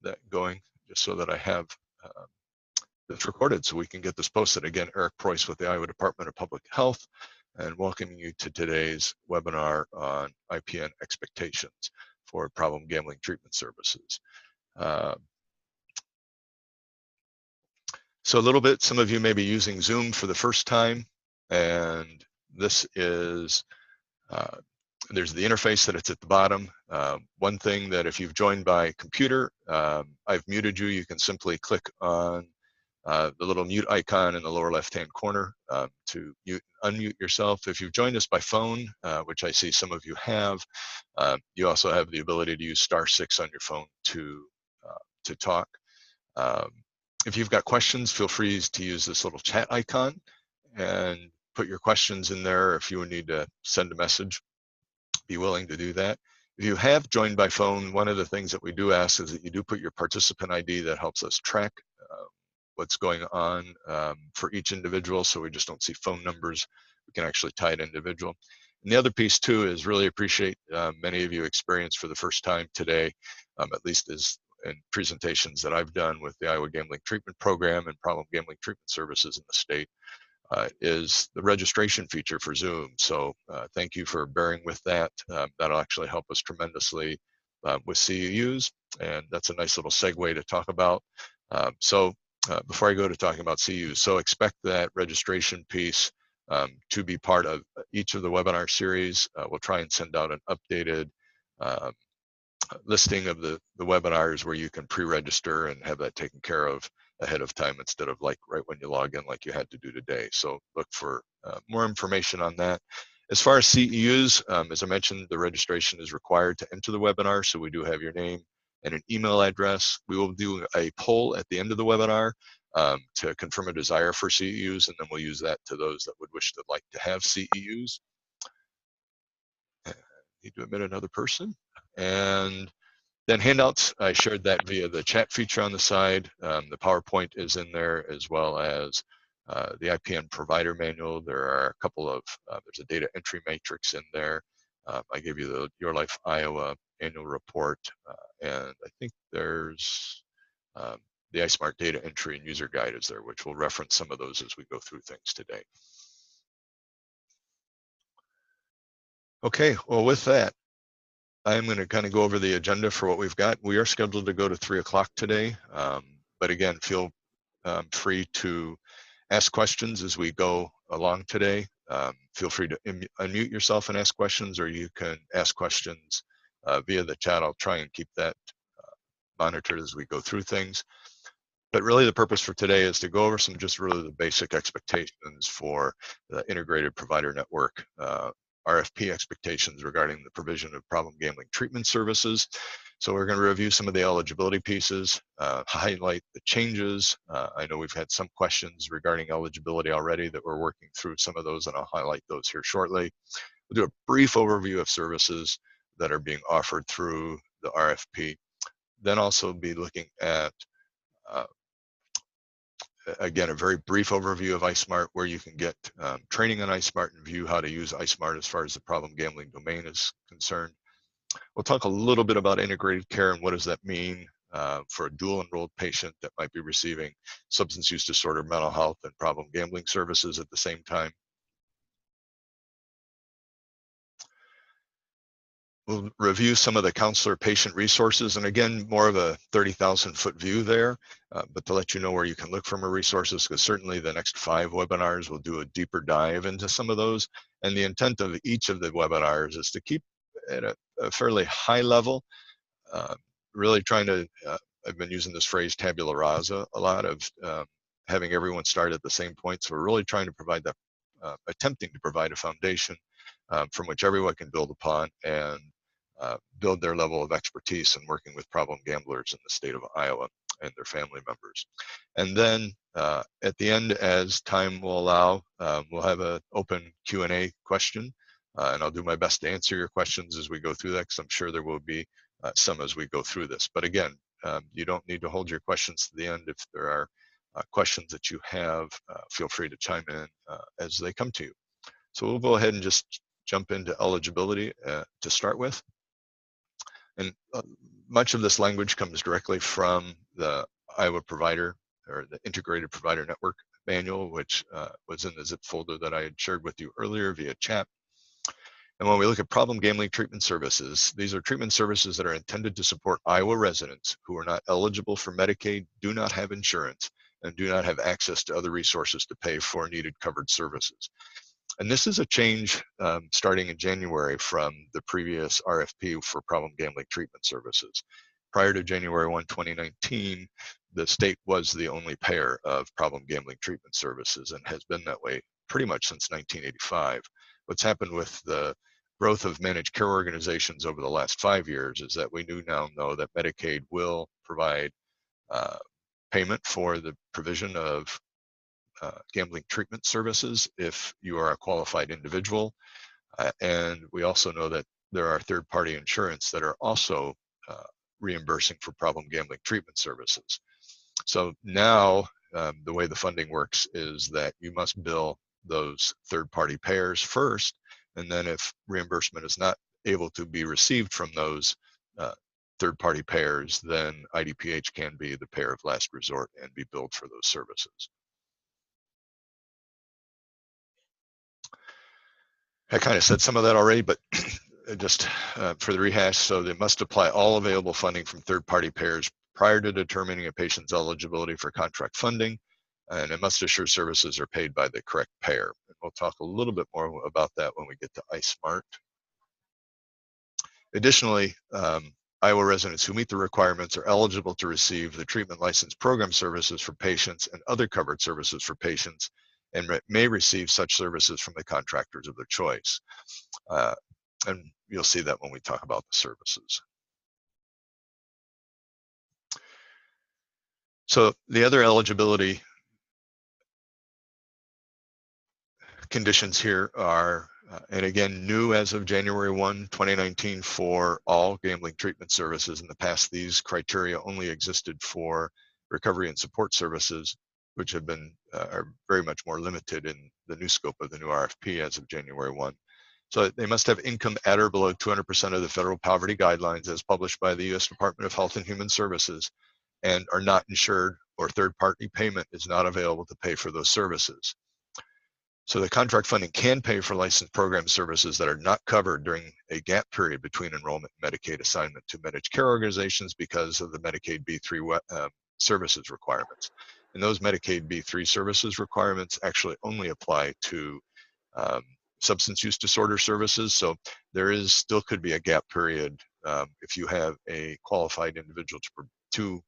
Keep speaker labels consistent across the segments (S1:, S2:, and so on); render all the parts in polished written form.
S1: that going just so that I have this recorded so we can get this posted. Again, Eric Preuss with the Iowa Department of Public Health, and welcoming you to today's webinar on IPN Expectations for Problem Gambling Treatment Services. So a little bit, some of you may be using Zoom for the first time, and this is, there's the interface that it's at the bottom. One thing that if you've joined by computer, I've muted you, you can simply click on the little mute icon in the lower left-hand corner to mute, unmute yourself. If you've joined us by phone, which I see some of you have, you also have the ability to use *6 on your phone to talk. If you've got questions, feel free to use this little chat icon and put your questions in there. If you would need to send a message, be willing to do that. If you have joined by phone, one of the things that we do ask is that you do put your participant ID. That helps us track what's going on for each individual, so we just don't see phone numbers. We can actually tie it individual. And the other piece too is really appreciate many of you experienced for the first time today, at least as in presentations that I've done with the Iowa Gambling Treatment Program and Problem Gambling Treatment Services in the state, is the registration feature for Zoom. So thank you for bearing with that. That'll actually help us tremendously with CEUs, and that's a nice little segue to talk about. Before I go to talking about CEUs, so expect that registration piece to be part of each of the webinar series. We'll try and send out an updated listing of the webinars where you can pre-register and have that taken care of ahead of time instead of like right when you log in like you had to do today. So look for more information on that. As far as CEUs, as I mentioned, the registration is required to enter the webinar, so we do have your name and an email address. We will do a poll at the end of the webinar to confirm a desire for CEUs, and then we'll use that to those that would wish to like to have CEUs. Need to admit another person. And then handouts, I shared that via the chat feature on the side. The PowerPoint is in there, as well as the IPN provider manual. There are a couple of, there's a data entry matrix in there. I gave you the Your Life Iowa annual report, and I think there's the iSmart data entry and user guide is there, which will reference some of those as we go through things today. Okay, well, with that, I'm going to kind of go over the agenda for what we've got. We are scheduled to go to 3 o'clock today, but again, feel free to ask questions as we go along today. Feel free to unmute yourself and ask questions, or you can ask questions via the chat. I'll try and keep that monitored as we go through things. But really the purpose for today is to go over some just really the basic expectations for the integrated provider network, RFP expectations regarding the provision of problem gambling treatment services. So we're going to review some of the eligibility pieces, highlight the changes. I know we've had some questions regarding eligibility already that we're working through some of those, and I'll highlight those here shortly. We'll do a brief overview of services that are being offered through the RFP. Then also be looking at again, a very brief overview of iSmart, where you can get training on iSmart and view how to use iSmart as far as the problem gambling domain is concerned. We'll talk a little bit about integrated care and what does that mean for a dual enrolled patient that might be receiving substance use disorder, mental health, and problem gambling services at the same time. We'll review some of the counselor patient resources, and again, more of a 30,000-foot view there, but to let you know where you can look for more resources, because certainly the next 5 webinars will do a deeper dive into some of those. And the intent of each of the webinars is to keep at a fairly high level, really trying to, I've been using this phrase tabula rasa a lot, of having everyone start at the same point. So we're really trying to provide that, attempting to provide a foundation from which everyone can build upon and build their level of expertise in working with problem gamblers in the state of Iowa and their family members. And then at the end, as time will allow, we'll have an open Q&A question, and I'll do my best to answer your questions as we go through that, because I'm sure there will be some as we go through this. But again, you don't need to hold your questions to the end. If there are questions that you have, feel free to chime in as they come to you. So we'll go ahead and just jump into eligibility to start with. And much of this language comes directly from the Iowa Provider, or the Integrated Provider Network manual, which was in the zip folder that I had shared with you earlier via chat. And when we look at problem gambling treatment services, these are treatment services that are intended to support Iowa residents who are not eligible for Medicaid, do not have insurance, and do not have access to other resources to pay for needed covered services. And this is a change starting in January from the previous RFP for problem gambling treatment services. Prior to January 1, 2019, the state was the only payer of problem gambling treatment services and has been that way pretty much since 1985. What's happened with the growth of managed care organizations over the last 5 years is that we now know that Medicaid will provide payment for the provision of gambling treatment services if you are a qualified individual. And we also know that there are third-party insurance that are also reimbursing for problem gambling treatment services. So now the way the funding works is that you must bill those third-party payers first, and then if reimbursement is not able to be received from those third-party payers, then IDPH can be the payer of last resort and be billed for those services. I kind of said some of that already, but just for the rehash, so they must apply all available funding from third-party payers prior to determining a patient's eligibility for contract funding, and it must assure services are paid by the correct payer. And we'll talk a little bit more about that when we get to iSmart. Additionally, Iowa residents who meet the requirements are eligible to receive the treatment license program services for patients and other covered services for patients, and may receive such services from the contractors of their choice. And you'll see that when we talk about the services. So the other eligibility conditions here are, and again, new as of January 1, 2019 for all gambling treatment services. In the past, these criteria only existed for recovery and support services, which have been are very much more limited in the new scope of the new RFP as of January 1. So they must have income at or below 200% of the federal poverty guidelines as published by the U.S. Department of Health and Human Services, and are not insured, or third-party payment is not available to pay for those services. So the contract funding can pay for licensed program services that are not covered during a gap period between enrollment and Medicaid assignment to managed care organizations because of the Medicaid B3 services requirements. And those Medicaid B3 services requirements actually only apply to substance use disorder services. So there still could be a gap period if you have a qualified individual to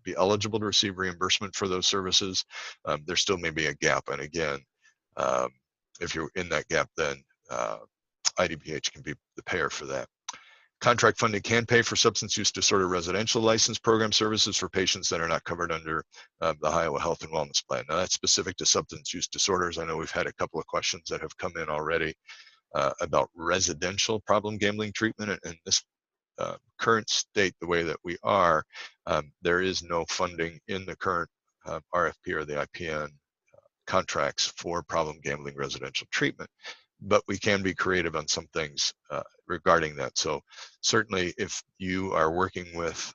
S1: be eligible to receive reimbursement for those services. There still may be a gap, and again, if you're in that gap, then IDPH can be the payer for that. Contract funding can pay for substance use disorder residential license program services for patients that are not covered under the Iowa Health and Wellness Plan. Now that's specific to substance use disorders. I know we've had a couple of questions that have come in already about residential problem gambling treatment. And this current state, the way that we are, there is no funding in the current RFP or the IPN contracts for problem gambling residential treatment, but we can be creative on some things regarding that. So certainly if you are working with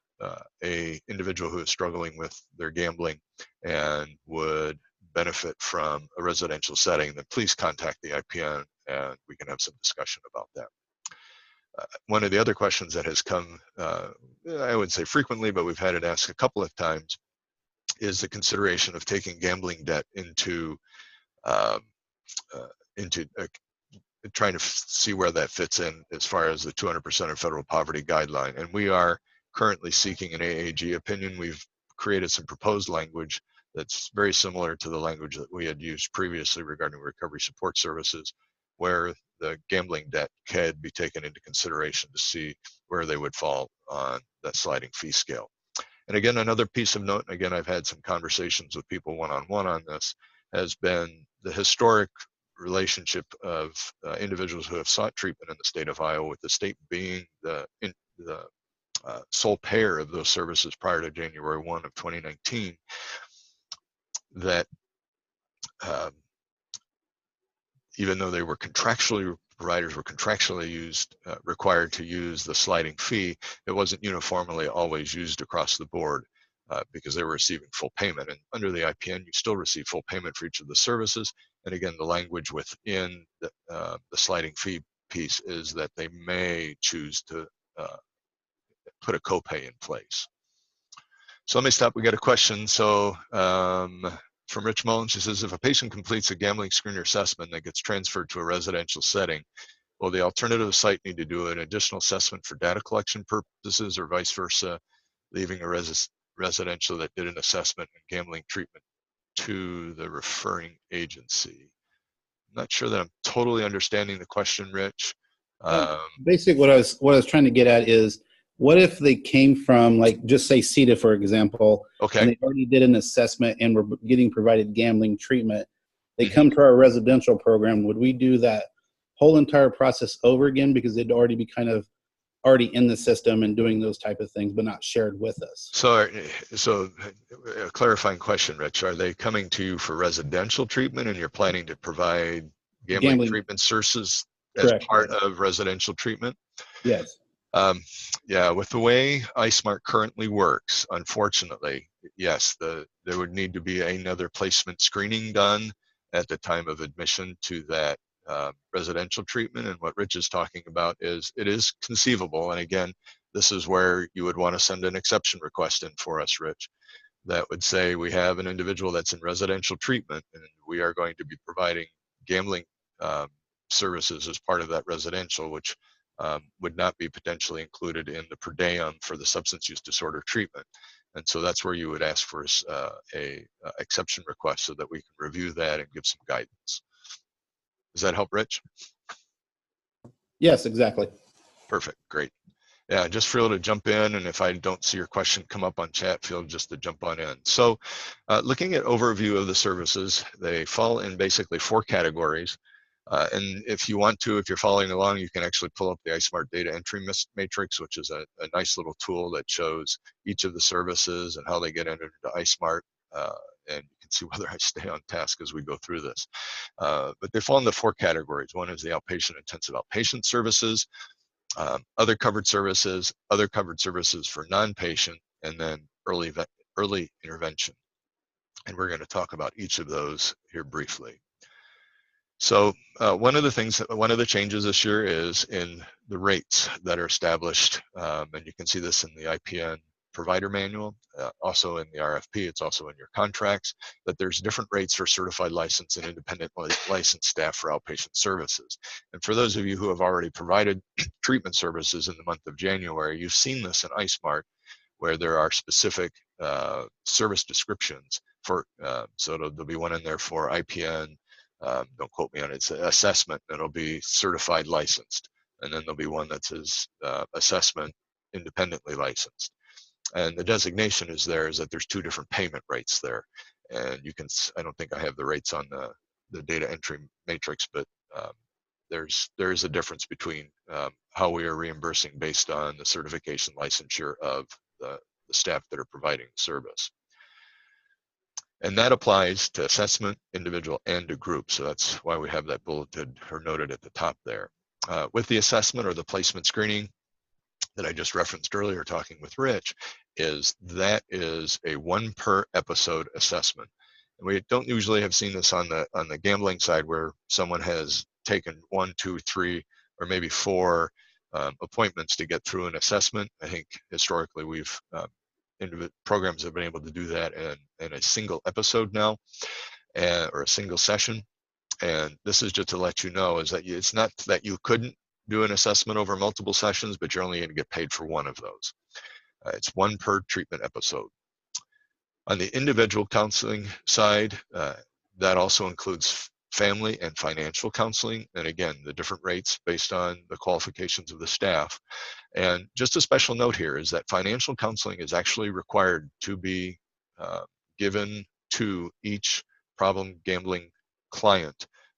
S1: a individual who is struggling with their gambling and would benefit from a residential setting, then please contact the IPN and we can have some discussion about that. One of the other questions that has come, I wouldn't say frequently, but we've had it asked a couple of times, is the consideration of taking gambling debt into trying to see where that fits in as far as the 200% of federal poverty guideline. And we are currently seeking an AAG opinion. We've created some proposed language that's very similar to the language that we had used previously regarding recovery support services, where the gambling debt could be taken into consideration to see where they would fall on that sliding fee scale. And again, another piece of note, again, I've had some conversations with people one-on-one on this, has been the historic relationship of individuals who have sought treatment in the state of Iowa, with the state being the sole payer of those services prior to January 1 of 2019, that even though they were providers were contractually required to use the sliding fee, it wasn't uniformly always used across the board because they were receiving full payment. And under the IPN, you still receive full payment for each of the services. And again, the language within the sliding fee piece is that they may choose to put a copay in place. So let me stop. We got a question. So from Rich Mullins, she says, if a patient completes a gambling screener assessment that gets transferred to a residential setting, will the alternative site need to do an additional assessment for data collection purposes or vice versa, leaving a residential that did an assessment and gambling treatment to the referring agency? I'm not sure that I'm totally understanding the question, Rich.
S2: Basically, what I was trying to get at is, what if they came from, like, just say CETA, for example,
S1: okay,
S2: and they already did an assessment and were getting provided gambling treatment. They come to our residential program. Would we do that whole entire process over again because they'd already be kind of already in the system and doing those type of things, but not shared with us?
S1: So a clarifying question, Rich. Are they coming to you for residential treatment and you're planning to provide gambling treatment services as
S2: Correct,
S1: part
S2: yes.
S1: of residential treatment?
S2: Yes.
S1: Yeah, with the way iSmart currently works, unfortunately, yes, there would need to be another placement screening done at the time of admission to that residential treatment. And what Rich is talking about is, it is conceivable, and again, this is where you would want to send an exception request in for us, Rich, that would say we have an individual that's in residential treatment and we are going to be providing gambling services as part of that residential, which would not be potentially included in the per diem for the substance use disorder treatment. And so that's where you would ask for a exception request so that we can review that and give some guidance. Does that help, Rich?
S2: Yes, exactly.
S1: Perfect, great. Yeah, just feel to jump in, and if I don't see your question come up on chat, feel just to jump on in. So looking at overview of the services, they fall in basically 4 categories. And if you want to, if you're following along, you can actually pull up the iSmart data entry matrix, which is a nice little tool that shows each of the services and how they get entered into iSmart. And you can see whether I stay on task as we go through this. But they fall into 4 categories. One is the outpatient intensive outpatient services, other covered services for non-patient, and then early intervention. And we're going to talk about each of those here briefly. So one of the changes this year is in the rates that are established, and you can see this in the IPN provider manual, also in the RFP, it's also in your contracts, that there's different rates for certified licensed and independent licensed staff for outpatient services. And for those of you who have already provided treatment services in the month of January, you've seen this in iSmart, where there are specific service descriptions for, so there'll be one in there for IPN, don't quote me on it, it's an assessment, that'll be certified licensed. And then there'll be one that says assessment independently licensed. And the designation is that there's 2 different payment rates there. And you can, I don't think I have the rates on the data entry matrix, but there is a difference between how we are reimbursing based on the certification licensure of the staff that are providing service. And that applies to assessment, individual, and to group. So that's why we have that bulleted or noted at the top there. With the assessment or the placement screening that I just referenced earlier talking with Rich, is a 1 per episode assessment. And we don't usually have seen this on the gambling side, where someone has taken 1, 2, 3, or maybe 4 appointments to get through an assessment. I think historically programs have been able to do that in a single episode now, or a single session. And this is just to let you know, is that it's not that you couldn't do an assessment over multiple sessions, but you're only going to get paid for 1 of those. It's 1 per treatment episode. On the individual counseling side, that also includes family and financial counseling. And again, the different rates based on the qualifications of the staff. And just a special note here is that financial counseling is actually required to be given to each problem gambling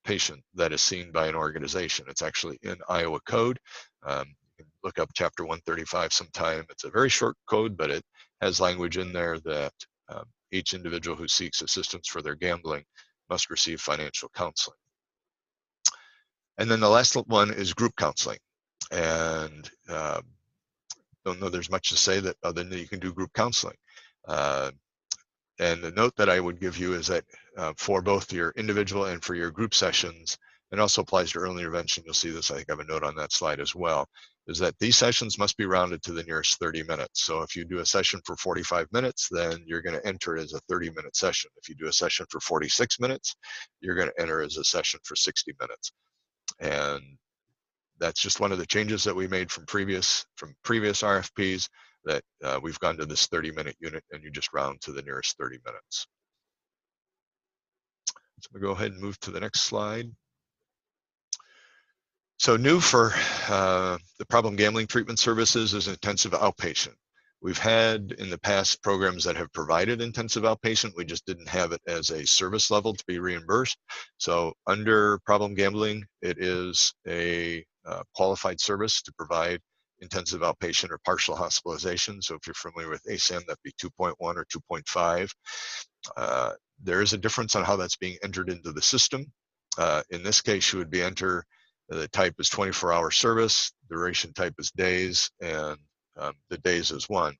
S1: patient that is seen by an organization. It's actually in Iowa code. You can look up chapter 135 sometime. It's a very short code, but it has language in there that each individual who seeks assistance for their gambling must receive financial counseling. And then the last one is group counseling. And don't know there's much to say that other than you can do group counseling. And the note that I would give you is that for both your individual and for your group sessions, it also applies to early intervention. You'll see this, I think I have a note on that slide as well, is that these sessions must be rounded to the nearest 30 minutes. So if you do a session for 45 minutes, then you're going to enter as a 30-minute session. If you do a session for 46 minutes, you're going to enter as a session for 60 minutes. And that's just one of the changes that we made from previous RFPs, that we've gone to this 30-minute unit, and you just round to the nearest 30 minutes. So we'll go ahead and move to the next slide. So new for the problem gambling treatment services is intensive outpatient. We've had in the past programs that have provided intensive outpatient. We just didn't have it as a service level to be reimbursed. So under problem gambling, it is a qualified service to provide intensive outpatient or partial hospitalization. So if you're familiar with ASAM, that'd be 2.1 or 2.5. There is a difference on how that's being entered into the system. In this case, you would be the type is 24-hour service, duration type is days, and the days is one.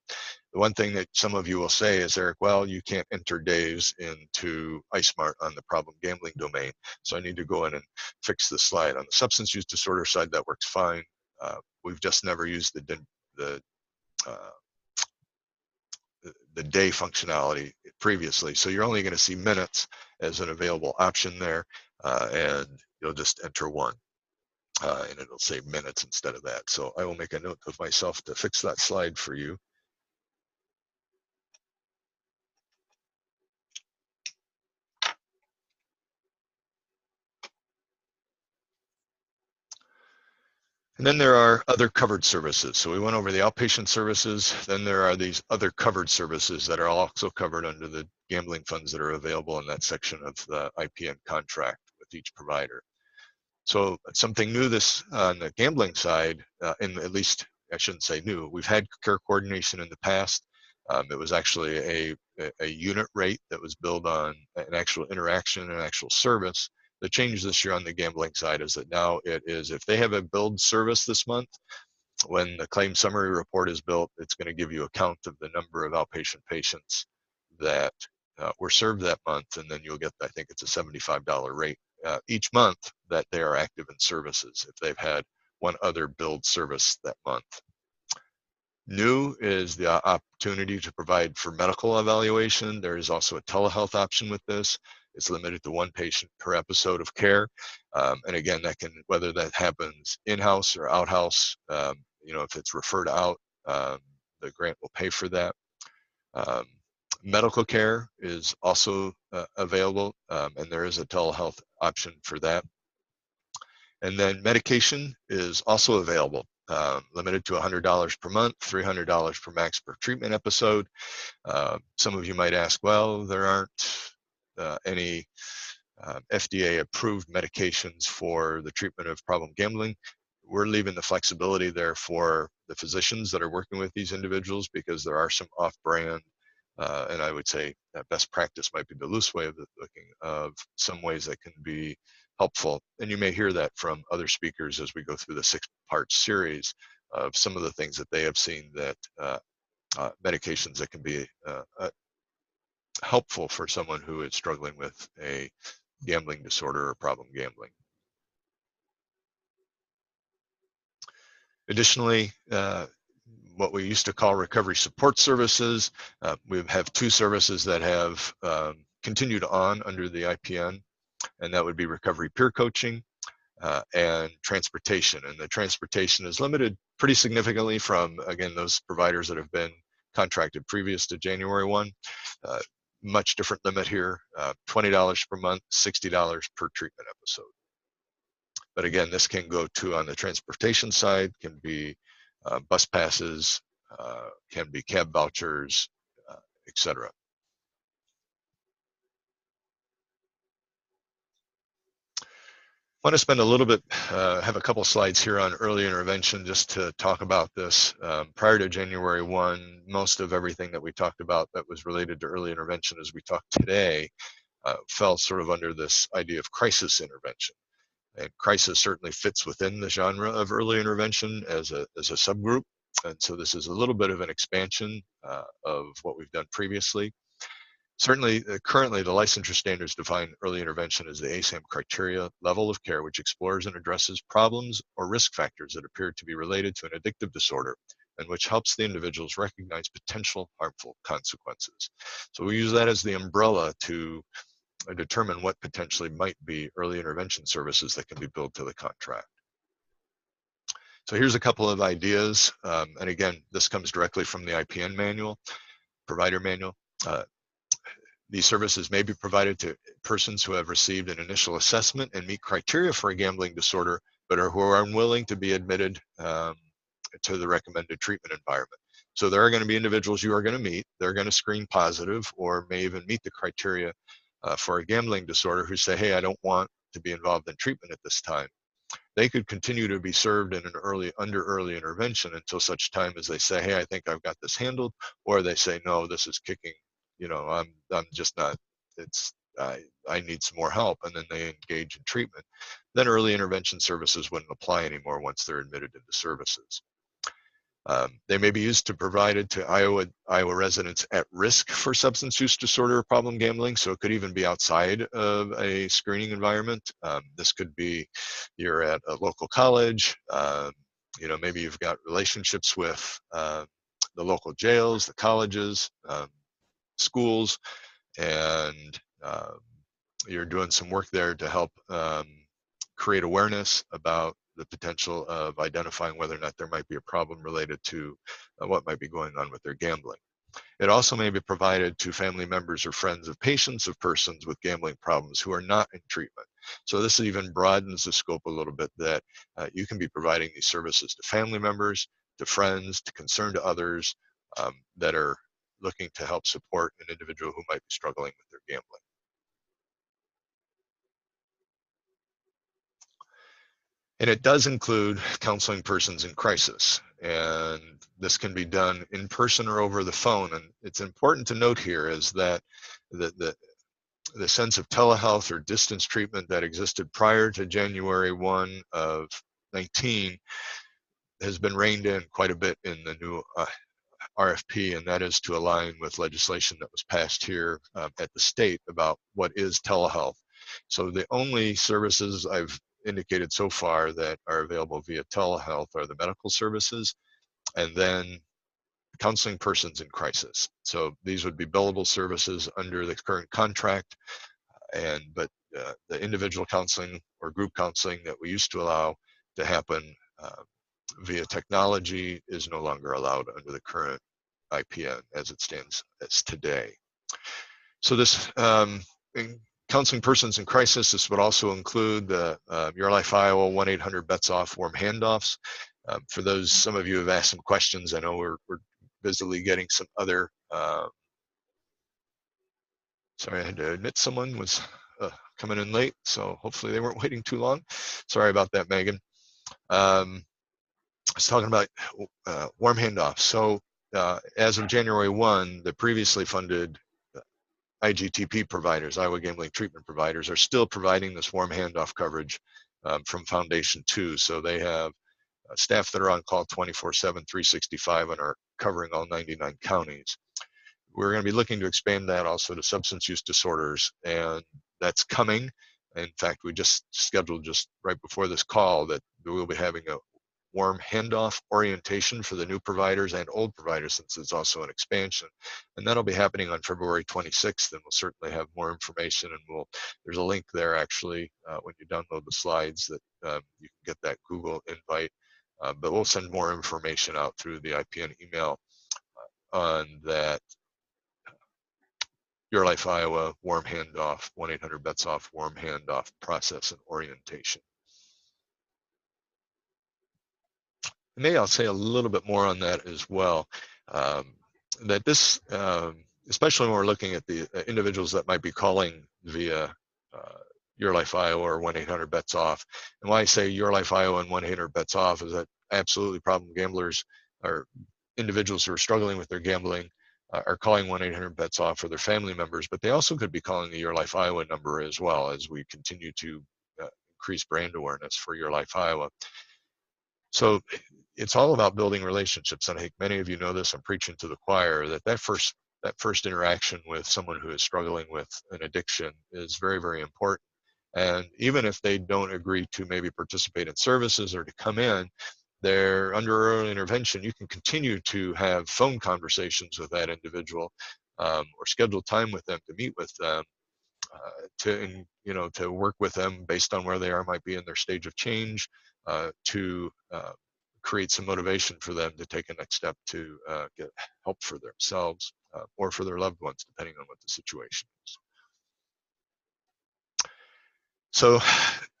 S1: The one thing that some of you will say is, Eric, well, you can't enter days into iSmart on the problem gambling domain. So I need to go in and fix the slide. On the substance use disorder side, that works fine. We've just never used the day functionality previously. So you're only going to see minutes as an available option there, and you'll just enter one. And it'll say minutes instead of that. So I will make a note of myself to fix that slide for you. And then there are other covered services. So we went over the outpatient services. Then there are these other covered services that are also covered under the gambling funds that are available in that section of the IPN contract with each provider. So something new this on the gambling side, and at least I shouldn't say new, we've had care coordination in the past. It was actually a unit rate that was billed on an actual interaction and actual service. The change this year on the gambling side is that now it is, if they have a billed service this month, when the claim summary report is built, it's going to give you a count of the number of outpatient patients that were served that month, and then you'll get, I think it's a $75 rate each month that they are active in services if they've had one other billed service that month. New is the opportunity to provide for medical evaluation. There is also a telehealth option with this. It's limited to one patient per episode of care. And again, that can, whether that happens in-house or out-house, if it's referred out, the grant will pay for that. Medical care is also available, and there is a telehealth option for that. And then medication is also available, limited to $100 per month, $300 per max per treatment episode. Some of you might ask, well, there aren't any FDA-approved medications for the treatment of problem gambling. We're leaving the flexibility there for the physicians that are working with these individuals, because there are some off-brand, and I would say that best practice might be the loose way of looking of some ways that can be helpful. And you may hear that from other speakers as we go through the 6-part series of some of the things that they have seen that medications that can be helpful for someone who is struggling with a gambling disorder or problem gambling. Additionally, what we used to call recovery support services, we have 2 services that have continued on under the IPN, and that would be recovery peer coaching and transportation. And the transportation is limited pretty significantly from, again, those providers that have been contracted previous to January 1. Much different limit here, $20 per month, $60 per treatment episode. But again, this can go to, on the transportation side, can be bus passes, can be cab vouchers, etc. I want to spend a little bit, have a couple slides here on early intervention just to talk about this. Prior to January 1, most of everything that we talked about that was related to early intervention, as we talked today, fell sort of under this idea of crisis intervention. And crisis certainly fits within the genre of early intervention as a subgroup. And so this is a little bit of an expansion of what we've done previously. Certainly, currently, the licensure standards define early intervention as the ASAM criteria level of care, which explores and addresses problems or risk factors that appear to be related to an addictive disorder, and which helps the individuals recognize potential harmful consequences. So we use that as the umbrella to determine what potentially might be early intervention services that can be billed to the contract. So here's a couple of ideas. And again, this comes directly from the IPN manual, provider manual. These services may be provided to persons who have received an initial assessment and meet criteria for a gambling disorder, but who are unwilling to be admitted to the recommended treatment environment. So there are going to be individuals you are going to meet, they're going to screen positive or may even meet the criteria for a gambling disorder who say, hey, I don't want to be involved in treatment at this time. They could continue to be served in an under early intervention until such time as they say, hey, I think I've got this handled, or they say, no, this is kicking, I'm just not, I need some more help, and then they engage in treatment. Then early intervention services wouldn't apply anymore once they're admitted into services. They may be used to provided to Iowa residents at risk for substance use disorder or problem gambling. So it could even be outside of a screening environment. This could be you're at a local college. Maybe you've got relationships with the local jails, the colleges, schools, and you're doing some work there to help create awareness about the potential of identifying whether or not there might be a problem related to what might be going on with their gambling. It also may be provided to family members or friends of patients of persons with gambling problems who are not in treatment. So this even broadens the scope a little bit, that you can be providing these services to family members, to friends, to concerned others that are looking to help support an individual who might be struggling with their gambling. And it does include counseling persons in crisis. And this can be done in person or over the phone. And it's important to note here is that the sense of telehealth or distance treatment that existed prior to January 1 of 19 has been reined in quite a bit in the new RFP, and that is to align with legislation that was passed here at the state about what is telehealth. So the only services I've indicated so far that are available via telehealth are the medical services, and then counseling persons in crisis. So these would be billable services under the current contract, but the individual counseling or group counseling that we used to allow to happen via technology is no longer allowed under the current IPN as it stands as today. So this counseling persons in crisis, this would also include the Your Life Iowa 1-800-BETS-OFF warm handoffs. For those, some of you have asked some questions. I know we're busily getting some other, sorry, I had to admit someone was coming in late, so hopefully they weren't waiting too long. Sorry about that, Megan. I was talking about warm handoffs. So as of January 1, the previously funded IGTP providers, Iowa Gambling Treatment Providers, are still providing this warm handoff coverage from Foundation 2. So they have staff that are on call 24/7, 365, and are covering all 99 counties. We're going to be looking to expand that also to substance use disorders, and that's coming. In fact, we just scheduled just right before this call that we'll be having a warm handoff orientation for the new providers and old providers, since it's also an expansion. And that'll be happening on February 26th, and we'll certainly have more information. And there's a link there actually when you download the slides that you can get that Google invite. But we'll send more information out through the IPN email on that Your Life Iowa warm handoff, 1-800-BETS-OFF warm handoff process and orientation. Maybe I'll say a little bit more on that as well. That this, especially when we're looking at the individuals that might be calling via Your Life Iowa or 1-800-BETS-OFF. And why I say Your Life Iowa and 1-800-BETS-OFF is that absolutely problem gamblers or individuals who are struggling with their gambling are calling 1-800-BETS-OFF for their family members, but they also could be calling the Your Life Iowa number as well, as we continue to increase brand awareness for Your Life Iowa. So it's all about building relationships, and I think many of you know this. I'm preaching to the choir that first interaction with someone who is struggling with an addiction is very, very important. And even if they don't agree to maybe participate in services or to come in, they're under early intervention. You can continue to have phone conversations with that individual, or schedule time with them to meet with them, to work with them based on where they are, might be in their stage of change, to create some motivation for them to take a next step to get help for themselves or for their loved ones, depending on what the situation is. So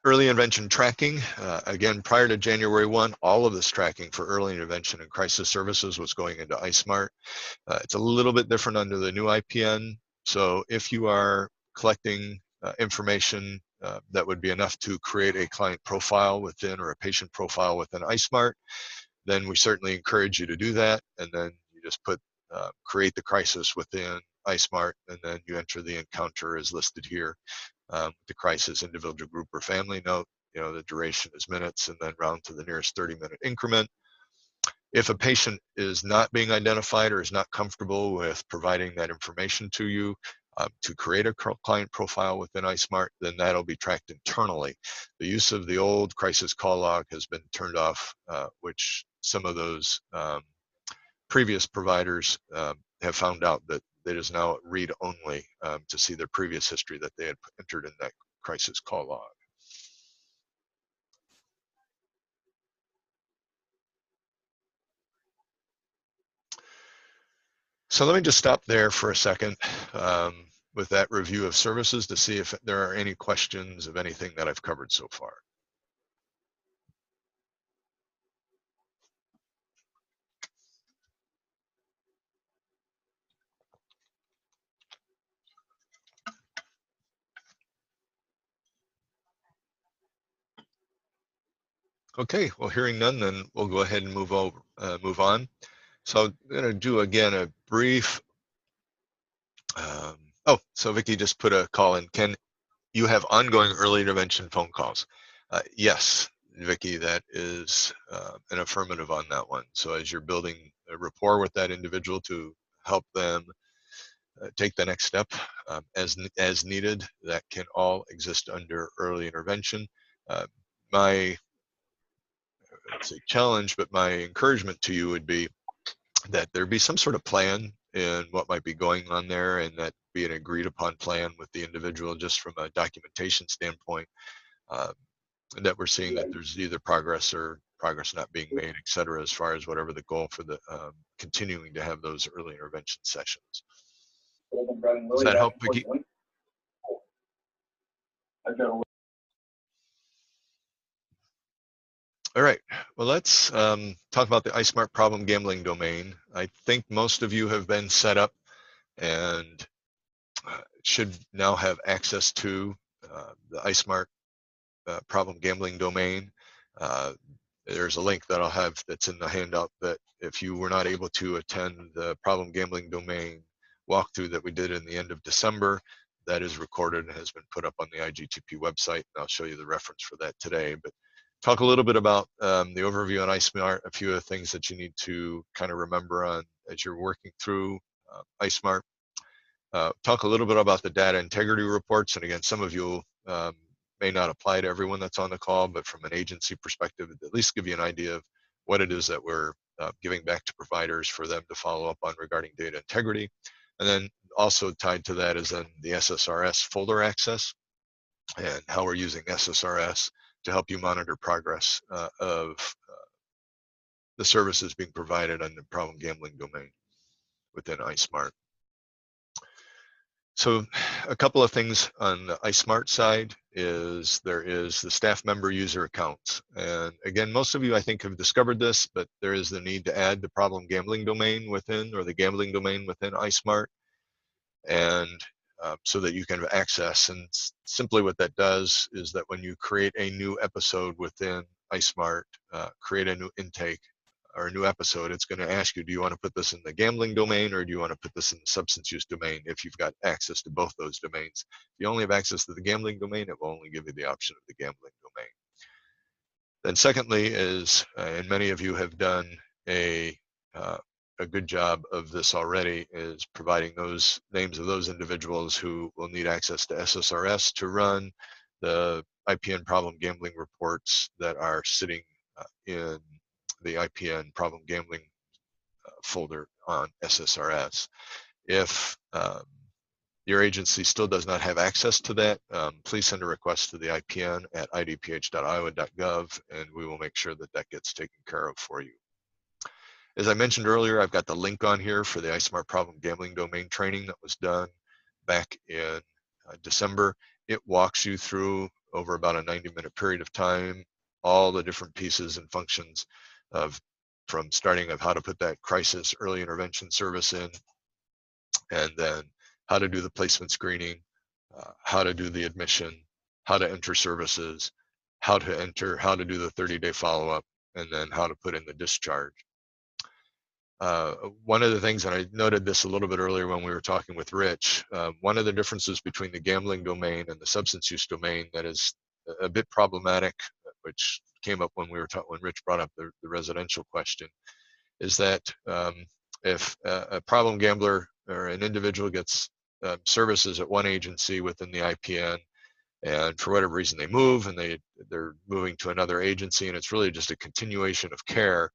S1: early intervention tracking, again, prior to January 1, all of this tracking for early intervention and crisis services was going into iSmart. It's a little bit different under the new IPN. So if you are collecting information that would be enough to create a client profile within, or a patient profile within iSmart, then we certainly encourage you to do that. And then you just create the crisis within iSmart, and then you enter the encounter as listed here. The crisis, individual, group, or family note. The duration is minutes, and then round to the nearest 30-minute increment. If a patient is not being identified or is not comfortable with providing that information to you to create a client profile within iSmart, then that'll be tracked internally. The use of the old crisis call log has been turned off, which some of those previous providers have found out that it is now read only to see their previous history that they had entered in that crisis call log. So let me just stop there for a second with that review of services to see if there are any questions of anything that I've covered so far. Okay, well, hearing none, then we'll go ahead and move on. So I'm going to do again a brief. So Vicki just put a call in. Can you have ongoing early intervention phone calls? Yes, Vicki, that is an affirmative on that one. So as you're building a rapport with that individual to help them take the next step as needed, that can all exist under early intervention. My challenge, but my encouragement to you would be that there be some sort of plan in what might be going on there, and that be an agreed upon plan with the individual, just from a documentation standpoint, that we're seeing that there's either progress or progress not being made, et cetera, as far as whatever the goal for the continuing to have those early intervention sessions. Does that help, Vicki? All right, well, let's talk about the iSmart problem gambling domain. I think most of you have been set up and should now have access to the iSmart problem gambling domain. There's a link that I'll have that's in the handout, that if you were not able to attend the problem gambling domain walkthrough that we did in the end of December, that is recorded and has been put up on the IGTP website, and I'll show you the reference for that today. But talk a little bit about the overview on iSmart, a few of the things that you need to kind of remember on as you're working through iSmart. Talk a little bit about the data integrity reports, and again, some of you may not apply to everyone that's on the call, but from an agency perspective, at least give you an idea of what it is that we're giving back to providers for them to follow up on regarding data integrity. And then also tied to that is then the SSRS folder access, and how we're using SSRS to help you monitor progress of the services being provided on the problem gambling domain within iSmart. So a couple of things on the iSmart side is there is the staff member user accounts. And again, most of you, I think, have discovered this, but there is the need to add the problem gambling domain within, or the gambling domain within iSmart, and so that you can have access. And simply what that does is that when you create a new episode within iSmart, create a new intake, or a new episode, it's going to ask you, do you want to put this in the gambling domain or do you want to put this in the substance use domain if you've got access to both those domains. If you only have access to the gambling domain, it will only give you the option of the gambling domain. Then secondly is, and many of you have done a good job of this already, is providing those names of those individuals who will need access to SSRS to run the IPN problem gambling reports that are sitting in the IPN problem gambling folder on SSRS. If your agency still does not have access to that, please send a request to the IPN at idph.iowa.gov, and we will make sure that that gets taken care of for you. As I mentioned earlier, I've got the link on here for the iSmart Problem Gambling Domain training that was done back in December. It walks you through, over about a 90-minute period of time, all the different pieces and functions from starting of how to put that crisis early intervention service in, and then how to do the placement screening, how to do the admission, how to enter services, how to do the 30-day follow-up, and then how to put in the discharge. One of the things, and I noted this a little bit earlier when we were talking with Rich, one of the differences between the gambling domain and the substance use domain that is a bit problematic, which came up when when Rich brought up the residential question, is that if a problem gambler or an individual gets services at one agency within the IPN, and for whatever reason they move and they're moving to another agency, and it's really just a continuation of care,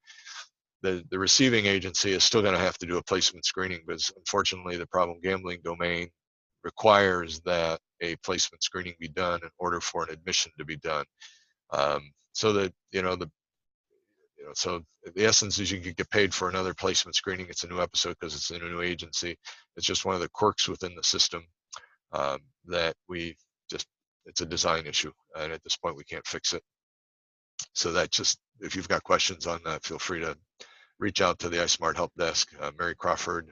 S1: the receiving agency is still going to have to do a placement screening, because unfortunately the problem gambling domain requires that a placement screening be done in order for an admission to be done. So that so the essence is you can get paid for another placement screening. It's a new episode because it's in a new agency. It's just one of the quirks within the system that it's a design issue, and at this point we can't fix it. So that if you've got questions on that, feel free to reach out to the iSmart help desk. Mary Crawford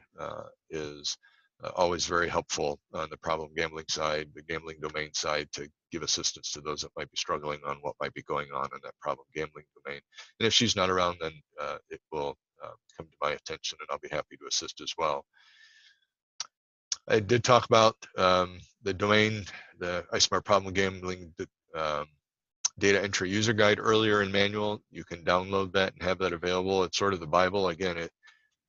S1: is always very helpful on the problem gambling side, the gambling domain side, to give assistance to those that might be struggling on what might be going on in that problem gambling domain. And if she's not around, then it will come to my attention, and I'll be happy to assist as well. I did talk about the domain, the iSmart problem gambling data entry user guide earlier in manual. You can download that and have that available. It's sort of the Bible. Again, it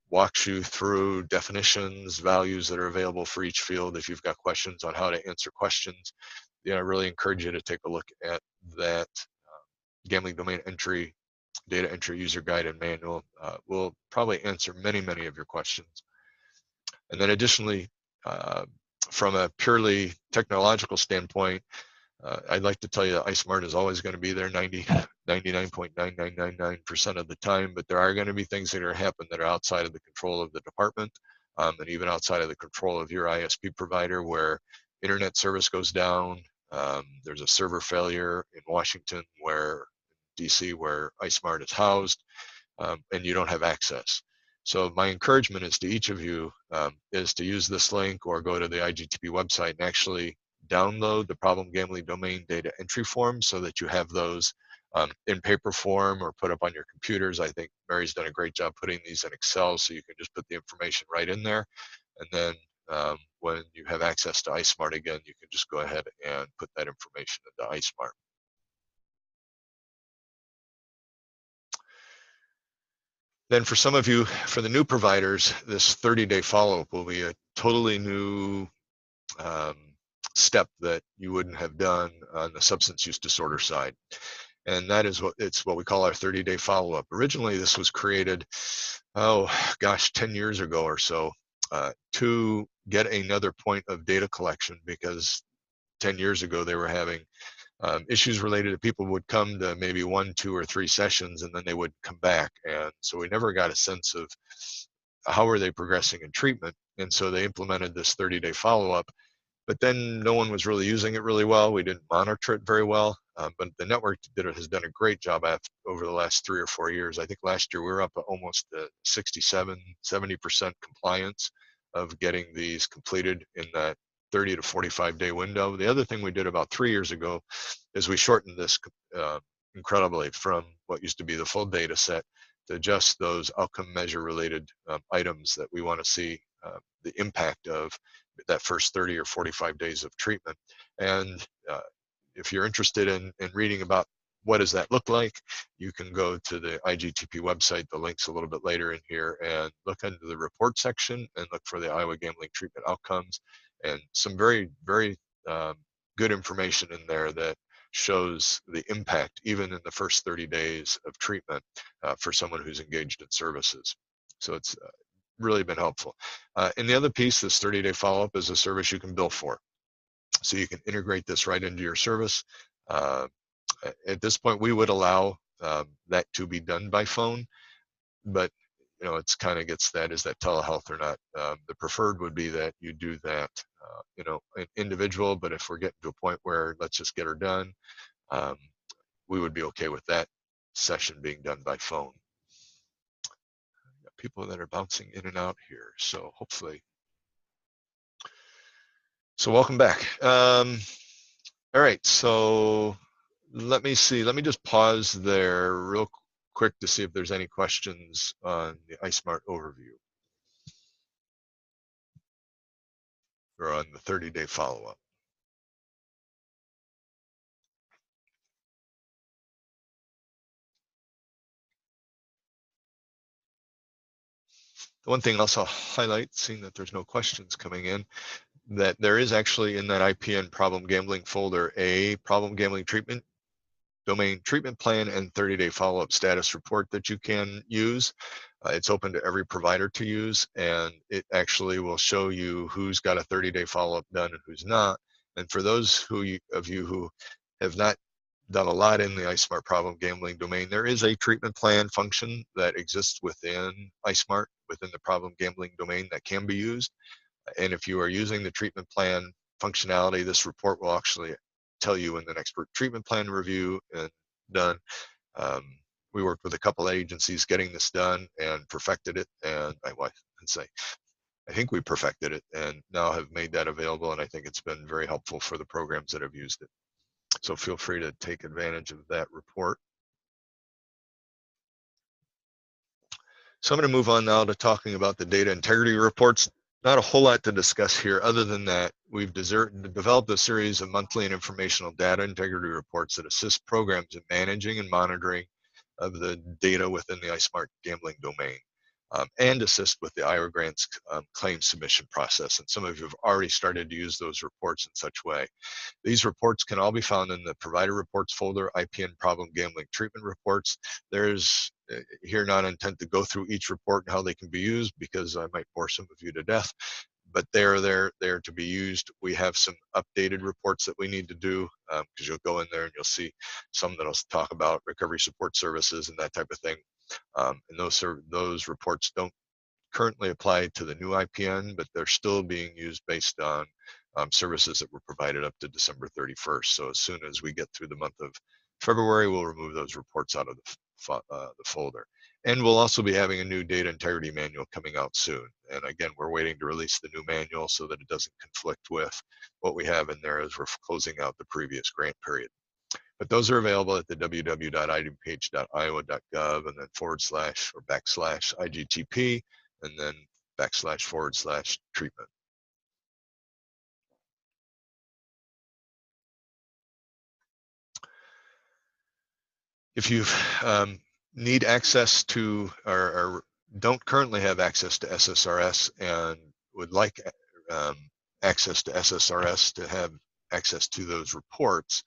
S1: walks you through definitions, values that are available for each field. If you've got questions on how to answer questions, I really encourage you to take a look at that gambling domain entry, data entry user guide and manual. Will probably answer many, many of your questions. And then additionally, from a purely technological standpoint, I'd like to tell you that iSmart is always going to be there 99.9999% of the time, but there are going to be things that are happen that are outside of the control of the department, and even outside of the control of your ISP provider, where internet service goes down. There's a server failure in Washington, DC, where iSmart is housed, and you don't have access. So my encouragement is to each of you is to use this link or go to the IGTP website and actually download the problem gambling domain data entry form so that you have those in paper form or put up on your computers. I think Mary's done a great job putting these in Excel, so you can just put the information right in there. And then when you have access to iSmart again, you can just go ahead and put that information into iSmart. Then for some of you, for the new providers, this 30-day follow-up will be a totally new step that you wouldn't have done on the substance use disorder side. And that is what we call our 30-day follow-up. Originally, this was created, 10 years ago or so, to get another point of data collection, because 10 years ago they were having issues related to people would come to maybe 1, 2, or 3 sessions, and then they would come back. And so we never got a sense of how were they progressing in treatment. And so they implemented this 30-day follow-up. But then no one was really using it really well. We didn't monitor it very well. But the network has done a great job over the last 3 or 4 years. I think last year we were up at almost 67-70% compliance of getting these completed in that 30 to 45-day window. The other thing we did about 3 years ago is we shortened this incredibly from what used to be the full data set adjust those outcome measure related items that we want to see the impact of that first 30 or 45 days of treatment. And if you're interested in reading about what does that look like, you can go to the IGTP website. The link's a little bit later in here, and look under the report section and look for the Iowa Gambling Treatment Outcomes, and some very, very good information in there that shows the impact even in the first 30 days of treatment for someone who's engaged in services. So it's really been helpful. And the other piece, this 30-day follow-up, is a service you can bill for. So you can integrate this right into your service. At this point, we would allow that to be done by phone, but it's kind of gets that, is that telehealth or not? The preferred would be that you do that, individual, but if we're getting to a point where let's just get her done, we would be okay with that session being done by phone. Got people that are bouncing in and out here, so hopefully. So welcome back. All right, so let me see. Let me just pause there real quick to see if there's any questions on the iSmart overview or on the 30-day follow-up. The one thing else I'll highlight, seeing that there's no questions coming in, that there is actually in that IPN problem gambling folder a problem gambling treatment domain treatment plan and 30-day follow-up status report that you can use. It's open to every provider to use, and it actually will show you who's got a 30-day follow-up done and who's not. And for those of you who have not done a lot in the iSmart problem gambling domain, there is a treatment plan function that exists within iSmart, within the problem gambling domain, that can be used. And if you are using the treatment plan functionality, this report will actually tell you when the next treatment plan review and done. We worked with a couple of agencies getting this done and perfected it, and I think we perfected it and now have made that available, and I think it's been very helpful for the programs that have used it. So feel free to take advantage of that report. So I'm going to move on now to talking about the data integrity reports. Not a whole lot to discuss here other than that we've developed a series of monthly and informational data integrity reports that assist programs in managing and monitoring of the data within the iSmart gambling domain, and assist with the Iowa Grants claim submission process. And some of you have already started to use those reports in such way. These reports can all be found in the provider reports folder, IPN problem gambling treatment reports. There's here not intent to go through each report and how they can be used, because I might bore some of you to death, but they're there to be used. We have some updated reports that we need to do, because you'll go in there and you'll see some that'll talk about recovery support services and that type of thing. And those reports don't currently apply to the new IPN, but they're still being used based on services that were provided up to December 31st. So as soon as we get through the month of February, we'll remove those reports out of the folder. And we'll also be having a new data integrity manual coming out soon. And again, we're waiting to release the new manual so that it doesn't conflict with what we have in there as we're closing out the previous grant period. But those are available at the www.idph.iowa.gov and then / or /IGTP and then / treatment. If you need access to or don't currently have access to SSRS and would like access to SSRS to have access to those reports,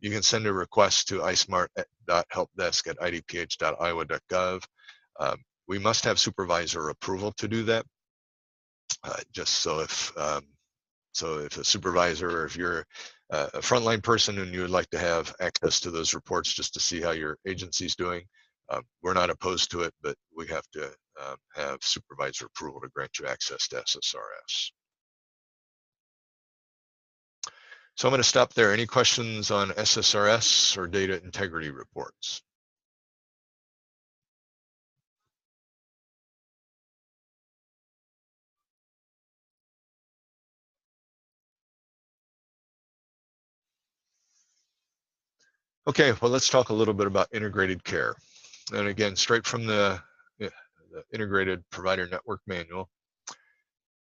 S1: you can send a request to ismart.helpdesk@idph.iowa.gov. We must have supervisor approval to do that. Just so if a supervisor, or if you're a frontline person and you would like to have access to those reports just to see how your agency's doing, we're not opposed to it, but we have to have supervisor approval to grant you access to SSRS. So I'm going to stop there. Any questions on SSRS or data integrity reports? Okay, well, let's talk a little bit about integrated care. And again, straight from the Integrated Provider Network Manual,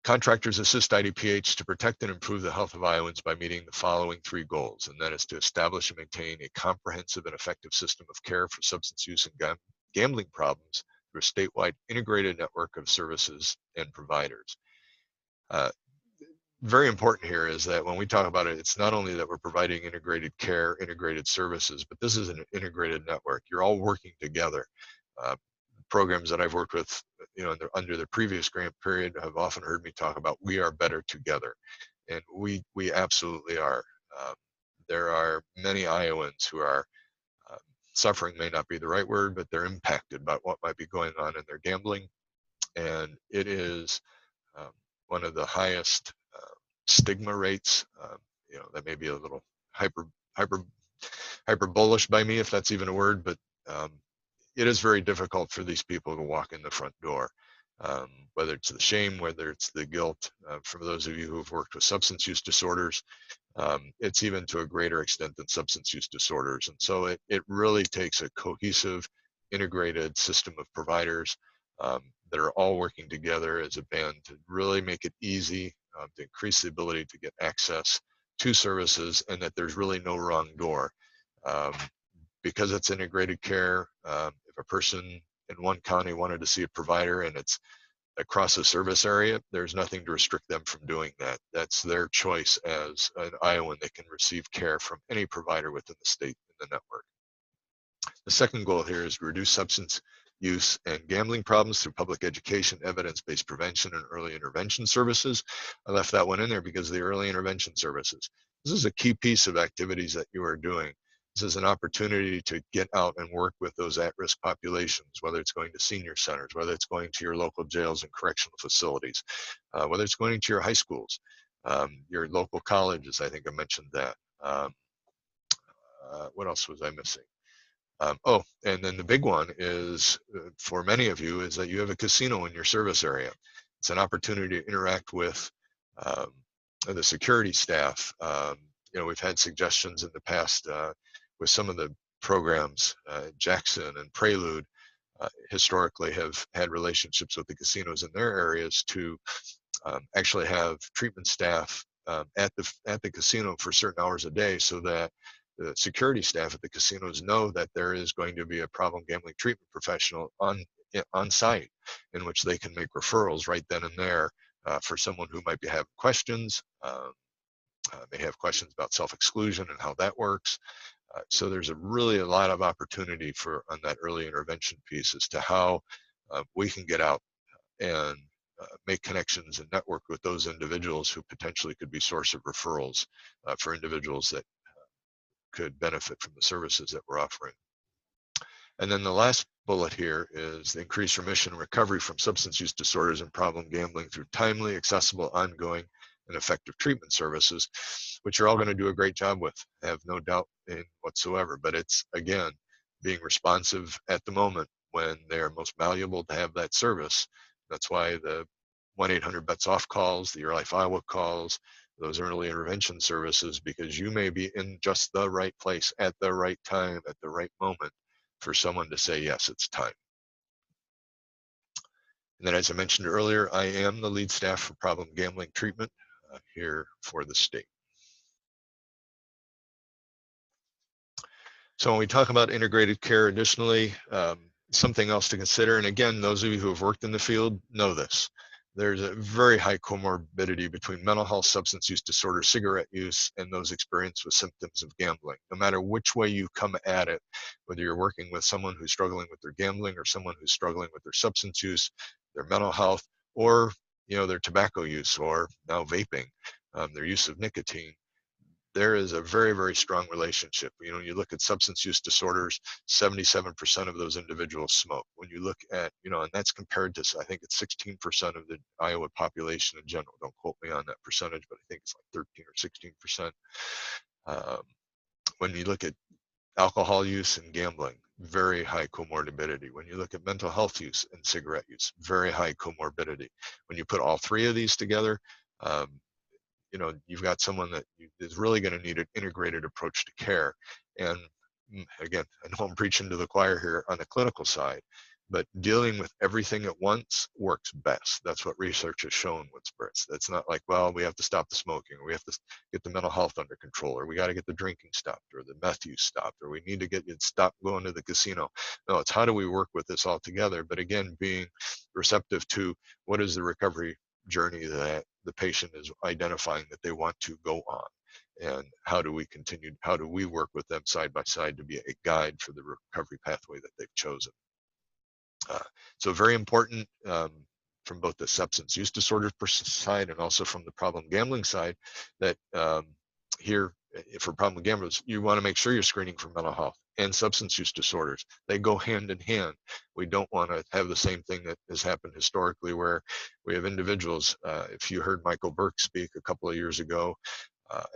S1: contractors assist IDPH to protect and improve the health of Iowans by meeting the following three goals, and that is to establish and maintain a comprehensive and effective system of care for substance use and gambling problems through a statewide integrated network of services and providers. Very important here is that when we talk about it, it's not only that we're providing integrated care, integrated services, but this is an integrated network. You're all working together. Programs that I've worked with, under the previous grant period, have often heard me talk about we are better together, and we absolutely are. There are many Iowans who are suffering, may not be the right word, but they're impacted by what might be going on in their gambling, and it is one of the highest stigma rates. That may be a little hyper bullish by me, if that's even a word, but it is very difficult for these people to walk in the front door, whether it's the shame, whether it's the guilt. For those of you who have worked with substance use disorders, it's even to a greater extent than substance use disorders. And so it really takes a cohesive, integrated system of providers that are all working together as a band to really make it easy, to increase the ability to get access to services, and that there's really no wrong door. Because it's integrated care, if a person in one county wanted to see a provider and it's across a service area, there's nothing to restrict them from doing that. That's their choice as an Iowan. They can receive care from any provider within the state in the network. The second goal here is to reduce substance use and gambling problems through public education, evidence-based prevention, and early intervention services. I left that one in there because of the early intervention services. This is a key piece of activities that you are doing. This is an opportunity to get out and work with those at-risk populations, whether it's going to senior centers, whether it's going to your local jails and correctional facilities, whether it's going to your high schools, your local colleges. I think I mentioned that. What else was I missing? And then the big one is, for many of you, is that you have a casino in your service area. It's an opportunity to interact with the security staff. We've had suggestions in the past with some of the programs. Jackson and Prelude historically have had relationships with the casinos in their areas to actually have treatment staff at the casino for certain hours a day, so that the security staff at the casinos know that there is going to be a problem gambling treatment professional on site, in which they can make referrals right then and there for someone who might be having questions. May have questions about self-exclusion and how that works. So there's really a lot of opportunity on that early intervention piece as to how we can get out and make connections and network with those individuals who potentially could be source of referrals for individuals that could benefit from the services that we're offering. And then the last bullet here is the increased remission and recovery from substance use disorders and problem gambling through timely, accessible, ongoing, and effective treatment services, which you're all going to do a great job with. I have no doubt in whatsoever. But it's, again, being responsive at the moment when they are most valuable to have that service. That's why the 1-800-BETS-OFF calls, the Your Life Iowa calls, those early intervention services, because you may be in just the right place at the right time, at the right moment, for someone to say, yes, it's time. And then, as I mentioned earlier, I am the lead staff for problem gambling treatment here for the state. So when we talk about integrated care, additionally, something else to consider, and again, those of you who have worked in the field know this, there's a very high comorbidity between mental health, substance use disorder, cigarette use, and those experienced with symptoms of gambling. No matter which way you come at it, whether you're working with someone who's struggling with their gambling or someone who's struggling with their substance use, their mental health, or their tobacco use, or now vaping, their use of nicotine, there is a very, very strong relationship. You look at substance use disorders, 77% of those individuals smoke. When you look at, and that's compared to, I think it's 16% of the Iowa population in general. Don't quote me on that percentage, but I think it's like 13 or 16%. When you look at alcohol use and gambling, very high comorbidity. When you look at mental health use and cigarette use, very high comorbidity. When you put all three of these together, you've got someone that is really going to need an integrated approach to care. And again, I know I'm preaching to the choir here on the clinical side, but dealing with everything at once works best. That's what research has shown with spirits. It's not like, well, we have to stop the smoking, or we have to get the mental health under control, or we got to get the drinking stopped, or the meth use stopped, or we need to get it stop going to the casino. No, it's how do we work with this all together? But again, being receptive to what is the recovery journey that the patient is identifying that they want to go on, and how do we work with them side by side to be a guide for the recovery pathway that they've chosen. So very important from both the substance use disorder side and also from the problem gambling side, that here for problem gamblers, you want to make sure you're screening for mental health and substance use disorders. They go hand in hand. We don't want to have the same thing that has happened historically, where we have individuals, if you heard Michael Burke speak a couple of years ago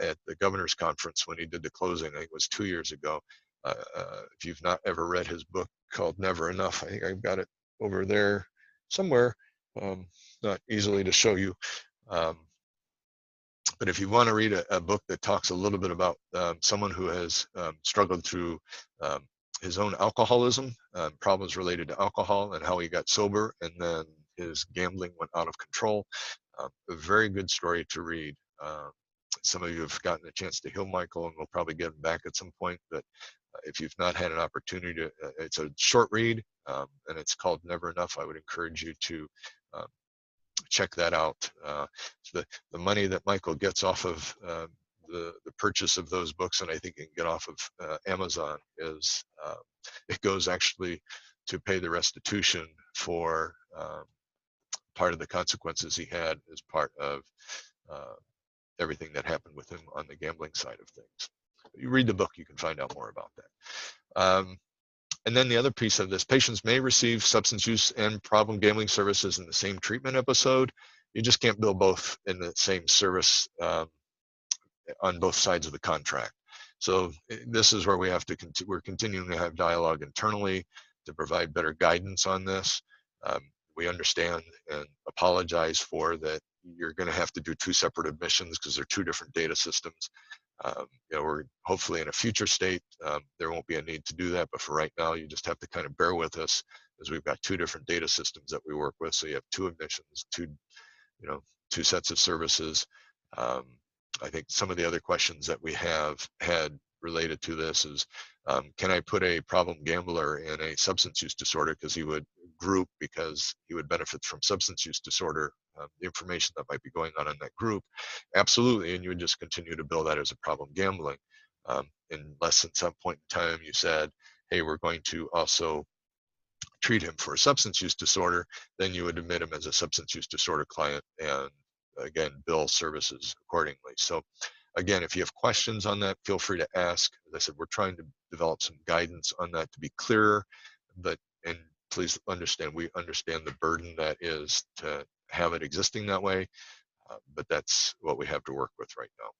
S1: at the governor's conference when he did the closing, I think it was 2 years ago. If you've not ever read his book called Never Enough, I think I've got it over there somewhere, not easily to show you. But if you want to read a book that talks a little bit about someone who has struggled through his own alcoholism, problems related to alcohol, and how he got sober, and then his gambling went out of control, a very good story to read. Some of you have gotten a chance to hear Michael, and we'll probably get him back at some point. But if you've not had an opportunity to, it's a short read, and it's called Never Enough. I would encourage you to check that out. The money that Michael gets off of the purchase of those books, and I think you can get off of Amazon, is it goes actually to pay the restitution for part of the consequences he had as part of everything that happened with him on the gambling side of things. You read the book, you can find out more about that. And then the other piece of this, patients may receive substance use and problem gambling services in the same treatment episode. You just can't bill both in the same service on both sides of the contract. So this is where we have to, we're continuing to have dialogue internally to provide better guidance on this. We understand and apologize for that. You're going to have to do 2 separate admissions because they're 2 different data systems. We're hopefully in a future state, there won't be a need to do that. But for right now, you just have to kind of bear with us, as we've got 2 different data systems that we work with. So you have 2 admissions, 2 sets of services. I think some of the other questions that we have had related to this is, can I put a problem gambler in a substance use disorder because he would group, because he would benefit from substance use disorder, the information that might be going on in that group? Absolutely, and you would just continue to bill that as a problem gambling. Unless at some point in time you said, hey, we're going to also treat him for a substance use disorder, then you would admit him as a substance use disorder client and again bill services accordingly. So again, if you have questions on that, feel free to ask. As I said, we're trying to develop some guidance on that to be clearer, and please understand, we understand the burden that is to have it existing that way, but that's what we have to work with right now.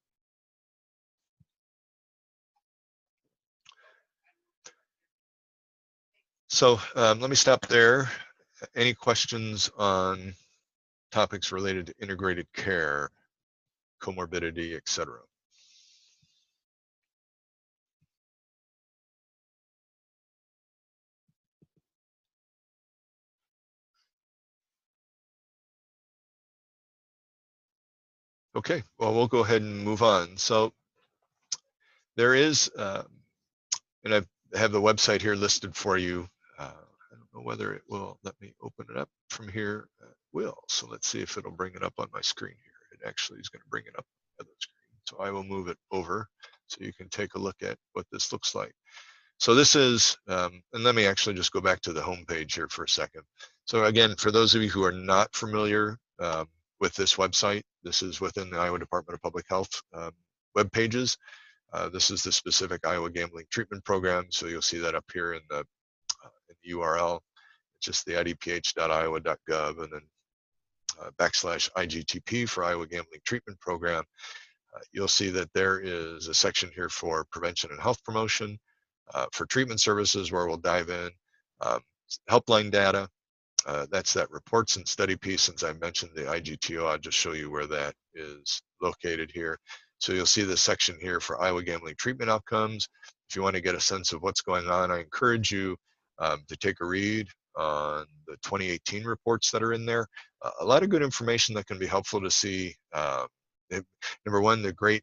S1: So let me stop there. Any questions on topics related to integrated care, comorbidity, etc.? Okay, well, we'll go ahead and move on. So there is, and I have the website here listed for you. I don't know whether it will let me open it up from here. It will. So let's see if it'll bring it up on my screen here. It actually is going to bring it up on the screen. So I will move it over so you can take a look at what this looks like. So this is, and let me actually just go back to the home page here for a second. So again, for those of you who are not familiar with this website, this is within the Iowa Department of Public Health web pages. This is the specific Iowa Gambling Treatment Program. So you'll see that up here in the URL. It's just the idph.iowa.gov and then /IGTP for Iowa Gambling Treatment Program. You'll see that there is a section here for prevention and health promotion, for treatment services, where we'll dive in, helpline data. That's that reports and study piece. Since I mentioned the IGTO, I'll just show you where that is located here. So you'll see the section here for Iowa Gambling Treatment Outcomes, if you want to get a sense of what's going on, I encourage you to take a read on the 2018 reports that are in there. A lot of good information that can be helpful to see. Number one, the great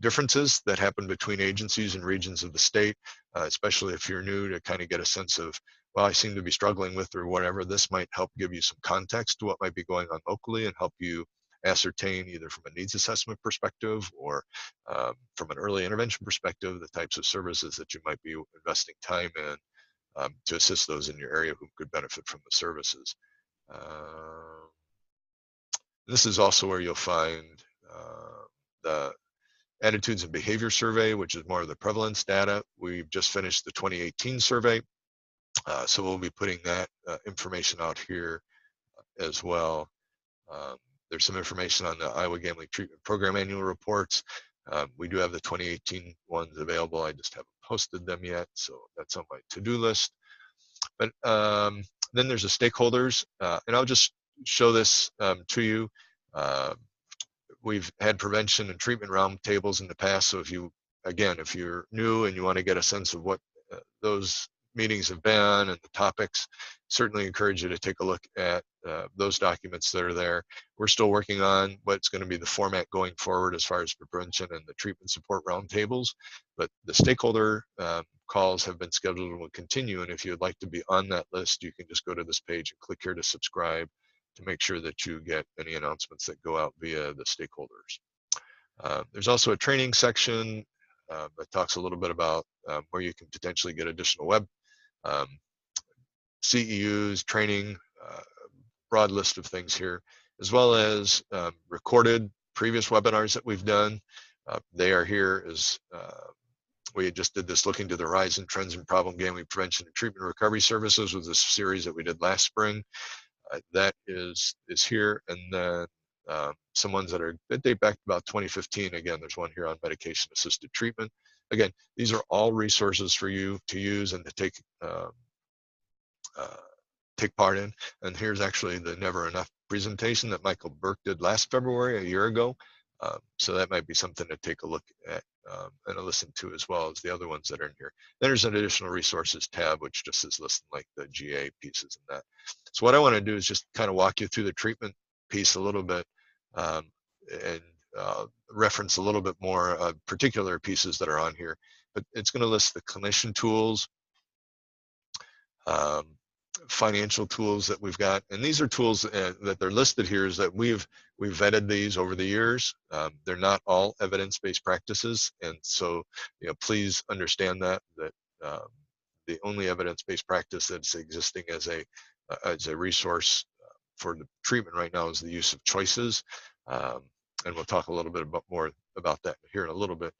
S1: differences that happen between agencies and regions of the state, especially if you're new, to kind of get a sense of, well, I seem to be struggling with or whatever. This might help give you some context to what might be going on locally and help you ascertain, either from a needs assessment perspective or from an early intervention perspective, the types of services that you might be investing time in to assist those in your area who could benefit from the services. This is also where you'll find the attitudes and behavior survey, which is more of the prevalence data. We've just finished the 2018 survey, so we'll be putting that information out here as well. There's some information on the Iowa Gambling Treatment Program annual reports. We do have the 2018 ones available. I just haven't posted them yet, so that's on my to-do list. But then there's the stakeholders, and I'll just show this to you. We've had prevention and treatment roundtables in the past, so if you're new and you want to get a sense of what those meetings have been and the topics, certainly encourage you to take a look at those documents that are there. We're still working on what's going to be the format going forward as far as prevention and the treatment support roundtables, but the stakeholder calls have been scheduled and will continue, and if you would like to be on that list, you can just go to this page and click here to subscribe to make sure that you get any announcements that go out via the stakeholders. There's also a training section that talks a little bit about where you can potentially get additional web CEUs, training, broad list of things here, as well as recorded previous webinars that we've done. They are here as we just did this looking to the horizon trends in problem gambling prevention and treatment recovery services with this series that we did last spring. That is here, and then some ones that date back to about 2015. Again, there's one here on medication assisted treatment. Again, these are all resources for you to use and to take part in. And here's actually the Never Enough presentation that Michael Burke did last February, a year ago. So that might be something to take a look at and a listen to, as well as the other ones that are in here. Then there's an additional resources tab, which just is listing like the GA pieces and that. So what I want to do is just kind of walk you through the treatment piece a little bit and reference a little bit more particular pieces that are on here. But it's going to list the clinician tools, financial tools that we've got, and these are tools that they're listed here is that we've vetted these over the years. They're not all evidence-based practices, and so please understand that the only evidence-based practice that's existing as a resource for the treatment right now is the use of choices, and we'll talk a little bit more about that here in a little bit.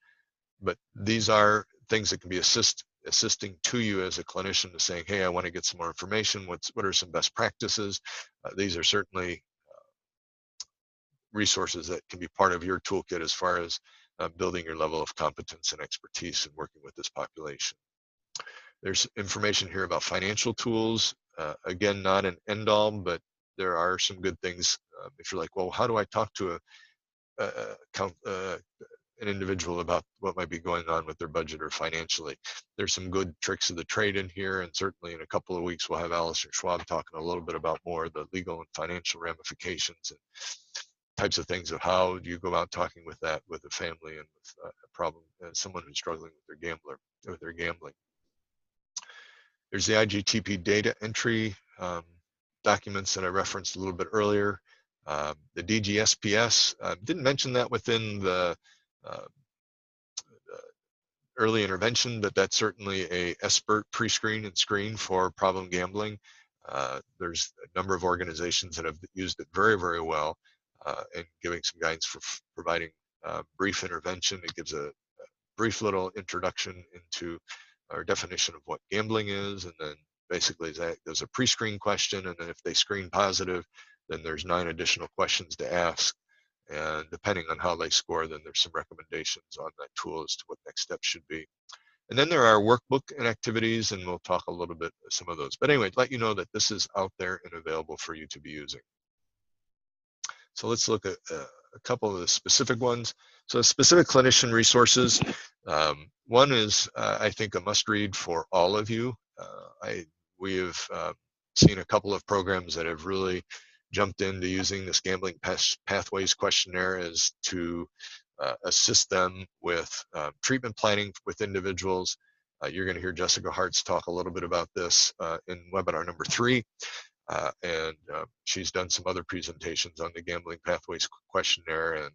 S1: But these are things that can be assisting to you as a clinician to saying, hey, I want to get some more information. What are some best practices? These are certainly resources that can be part of your toolkit as far as building your level of competence and expertise in working with this population. There's information here about financial tools. Again, not an end all, but there are some good things. If you're like, well, how do I talk to an individual about what might be going on with their budget or financially? There's some good tricks of the trade in here, and certainly in a couple of weeks we'll have Alistair Schwab talking a little bit about more of the legal and financial ramifications and types of things of how do you go about talking with that with a family and with a problem, someone who's struggling with their gambling. There's the IGTP data entry documents that I referenced a little bit earlier. The DGSPS, didn't mention that within the early intervention, but that's certainly a expert pre-screen and screen for problem gambling. There's a number of organizations that have used it very, very well and giving some guidance for providing brief intervention. It gives a brief little introduction into our definition of what gambling is, and then basically there's a pre-screen question, and then if they screen positive, then there's 9 additional questions to ask. And depending on how they score, then there's some recommendations on that tool as to what next steps should be. And then there are workbook and activities, and we'll talk a little bit some of those. But anyway, let you know that this is out there and available for you to be using. So let's look at a couple of the specific ones. So specific clinician resources. One is, I think, a must-read for all of you. We have seen a couple of programs that have really jumped into using this gambling pathways questionnaire as to assist them with treatment planning with individuals. You're going to hear Jessica Hartz talk a little bit about this in webinar number 3. And she's done some other presentations on the gambling pathways questionnaire,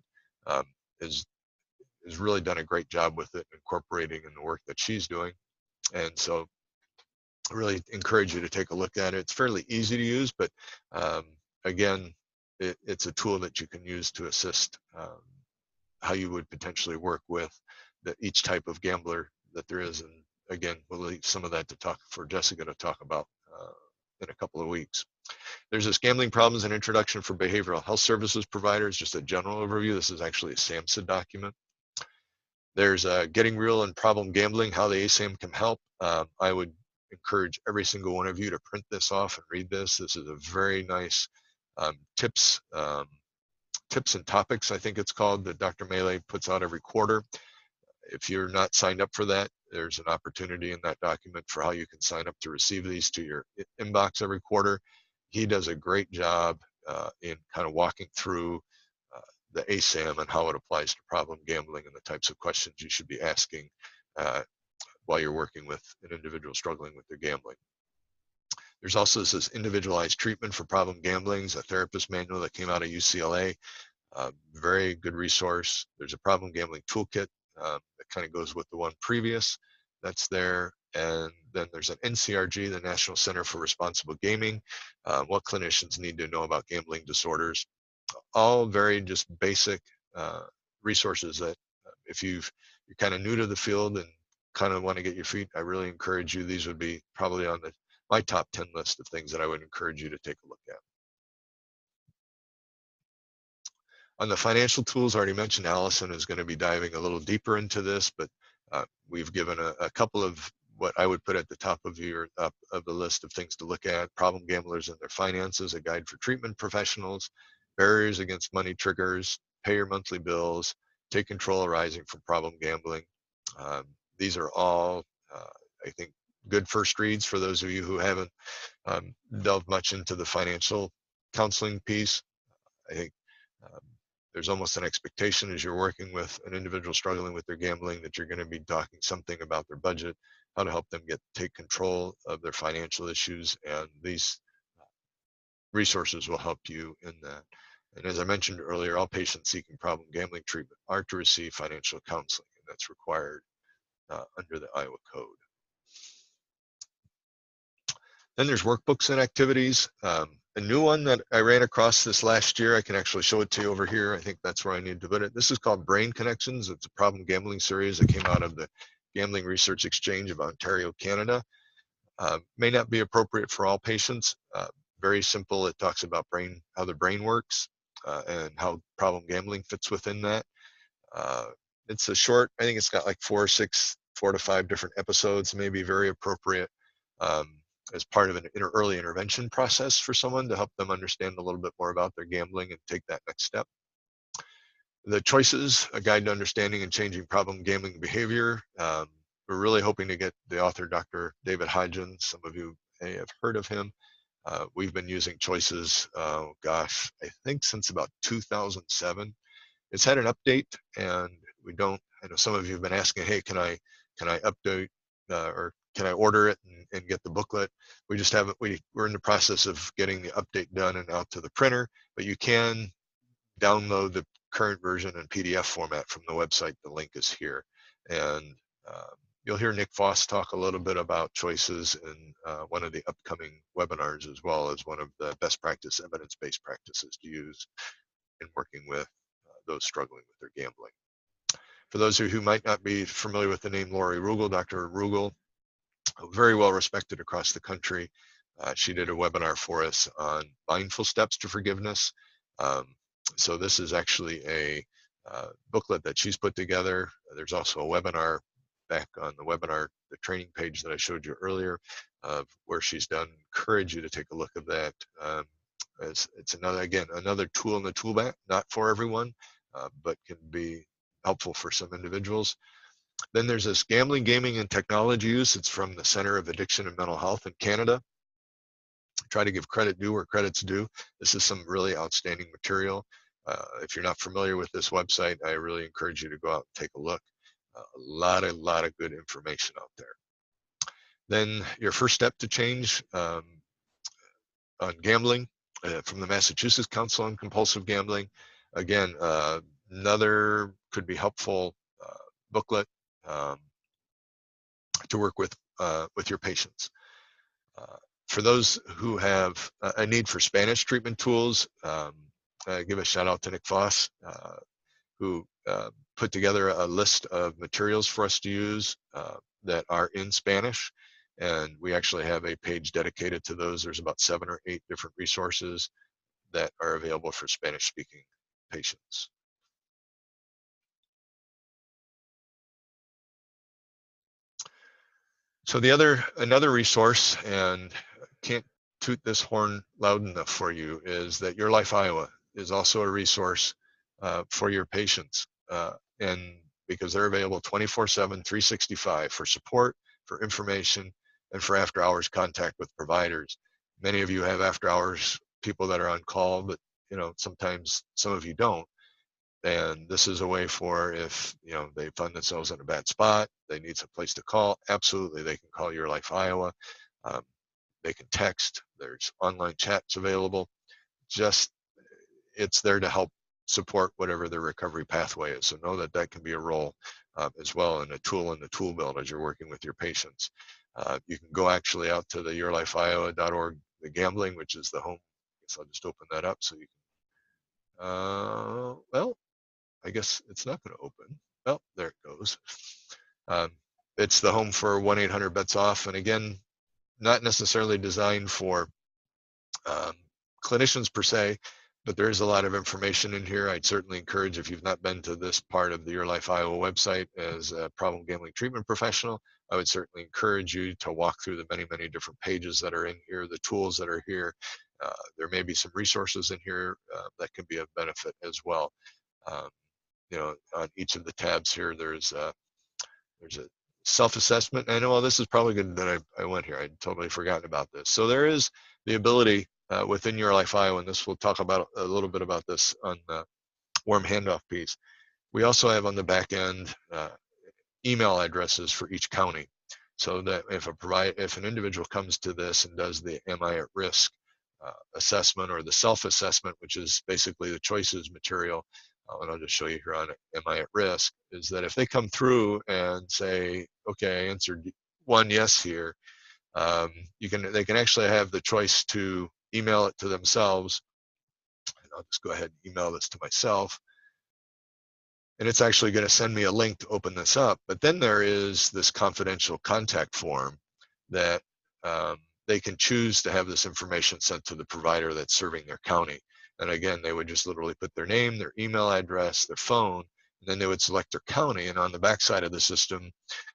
S1: and has really done a great job with it, incorporating in the work that she's doing. And so I really encourage you to take a look at it. It's fairly easy to use, but again, it's a tool that you can use to assist how you would potentially work with each type of gambler that there is. And again, we'll leave some of that to talk for Jessica to talk about in a couple of weeks. There's this gambling problems and introduction for behavioral health services providers, just a general overview. This is actually a SAMHSA document. There's getting real and problem gambling, how the ASAM can help. I would encourage every single one of you to print this off and read this. This is a very nice tips and topics, I think it's called, that Dr. Melee puts out every quarter. If you're not signed up for that, there's an opportunity in that document for how you can sign up to receive these to your inbox every quarter. He does a great job in kind of walking through the ASAM and how it applies to problem gambling and the types of questions you should be asking while you're working with an individual struggling with their gambling. There's also this individualized treatment for problem gambling, a therapist manual that came out of UCLA. Very good resource. There's a problem gambling toolkit that kind of goes with the one previous that's there. And then there's an NCRG, the National Center for Responsible Gaming, what clinicians need to know about gambling disorders. All very just basic resources that if you're kind of new to the field and kind of want to get your feet, I really encourage you. These would be probably on my top 10 list of things that I would encourage you to take a look at. On the financial tools, I already mentioned Allison is going to be diving a little deeper into this, but we've given a couple of what I would put at the top of the list of things to look at: problem gamblers and their finances, a guide for treatment professionals, barriers against money triggers, pay your monthly bills, take control arising from problem gambling. These are all, I think, good first reads for those of you who haven't delved much into the financial counseling piece. I think there's almost an expectation as you're working with an individual struggling with their gambling that you're going to be talking something about their budget, how to help them take control of their financial issues, and these resources will help you in that. And as I mentioned earlier, all patients seeking problem gambling treatment are to receive financial counseling, and that's required under the Iowa Code. Then there's workbooks and activities. A new one that I ran across this last year, I can actually show it to you over here. I think that's where I need to put it. This is called Brain Connections. It's a problem gambling series that came out of the Gambling Research Exchange of Ontario, Canada. May not be appropriate for all patients. Very simple. It talks about how the brain works and how problem gambling fits within that. It's a short, I think it's got like 4 to 5 different episodes, may be very appropriate as part of an early intervention process for someone to help them understand a little bit more about their gambling and take that next step. The Choices, a guide to understanding and changing problem gambling behavior. We're really hoping to get the author, Dr. David Hodgins. Some of you may have heard of him. We've been using Choices, gosh, I think since about 2007. It's had an update, and I know some of you have been asking, hey, can I update or can I order it and get the booklet? We just haven't, we're in the process of getting the update done and out to the printer, but you can download the current version in PDF format from the website. The link is here. And you'll hear Nick Voss talk a little bit about Choices in one of the upcoming webinars, as well as one of the best practice, evidence-based practices to use in working with those struggling with their gambling. For those of you who might not be familiar with the name Lori Rugel, Dr. Rugel, very well respected across the country. She did a webinar for us on mindful steps to forgiveness. So this is actually a booklet that she's put together. There's also a webinar back on the training page that I showed you earlier, where she's done. Encourage you to take a look at that. It's another, again, another tool in the tool bag, not for everyone, but can be helpful for some individuals. Then there's this gambling, gaming, and technology use. It's from the Center of Addiction and Mental Health in Canada. Try to give credit due where credit's due. This is some really outstanding material. If you're not familiar with this website, I really encourage you to go out and take a look. A lot of good information out there. Then your first step to change on gambling, from the Massachusetts Council on Compulsive Gambling. Again, another could be helpful booklet to work with your patients. For those who have a need for Spanish treatment tools, give a shout out to Nick Voss, who put together a list of materials for us to use that are in Spanish. And we actually have a page dedicated to those. There's about 7 or 8 different resources that are available for Spanish speaking patients. So another resource, and can't toot this horn loud enough for you, is that Your Life Iowa is also a resource for your patients, and because they're available 24/7, 365 for support, for information, and for after hours contact with providers. Many of you have after hours people that are on call, but sometimes some of you don't. And this is a way for, if they find themselves in a bad spot, they need some place to call, absolutely, they can call Your Life Iowa. They can text. There's online chats available. Just, it's there to help support whatever their recovery pathway is. So know that that can be a role as well, and a tool in the tool belt as you're working with your patients. You can go actually out to the yourlifeiowa.org, the gambling, which is the home. I guess I'll just open that up so you can, well, I guess it's not going to open. Well, there it goes. It's the home for 1-800-BETS-OFF. And again, not necessarily designed for clinicians per se, but there is a lot of information in here. I'd certainly encourage, if you've not been to this part of the Your Life Iowa website as a problem gambling treatment professional, I would certainly encourage you to walk through the many different pages that are in here, the tools that are here. There may be some resources in here that can be of benefit as well. On each of the tabs here, there's a self-assessment. I know, well, this is probably good that I went here. I'd totally forgotten about this. So there is the ability within Your Life Iowa, and this, we'll talk about a little bit about this on the warm handoff piece. We also have on the back end email addresses for each county, so that if an individual comes to this and does the Am I at Risk assessment, or the self-assessment, which is basically the choices material, and I'll just show you here on Am I at Risk, is that if they come through and say, okay, I answered 1 yes here, they can actually have the choice to email it to themselves. And I'll just go ahead and email this to myself. And it's actually going to send me a link to open this up. But then there is this confidential contact form that they can choose to have this information sent to the provider that's serving their county. And again, they would just literally put their name, their email address, their phone, and then they would select their county. And on the backside of the system,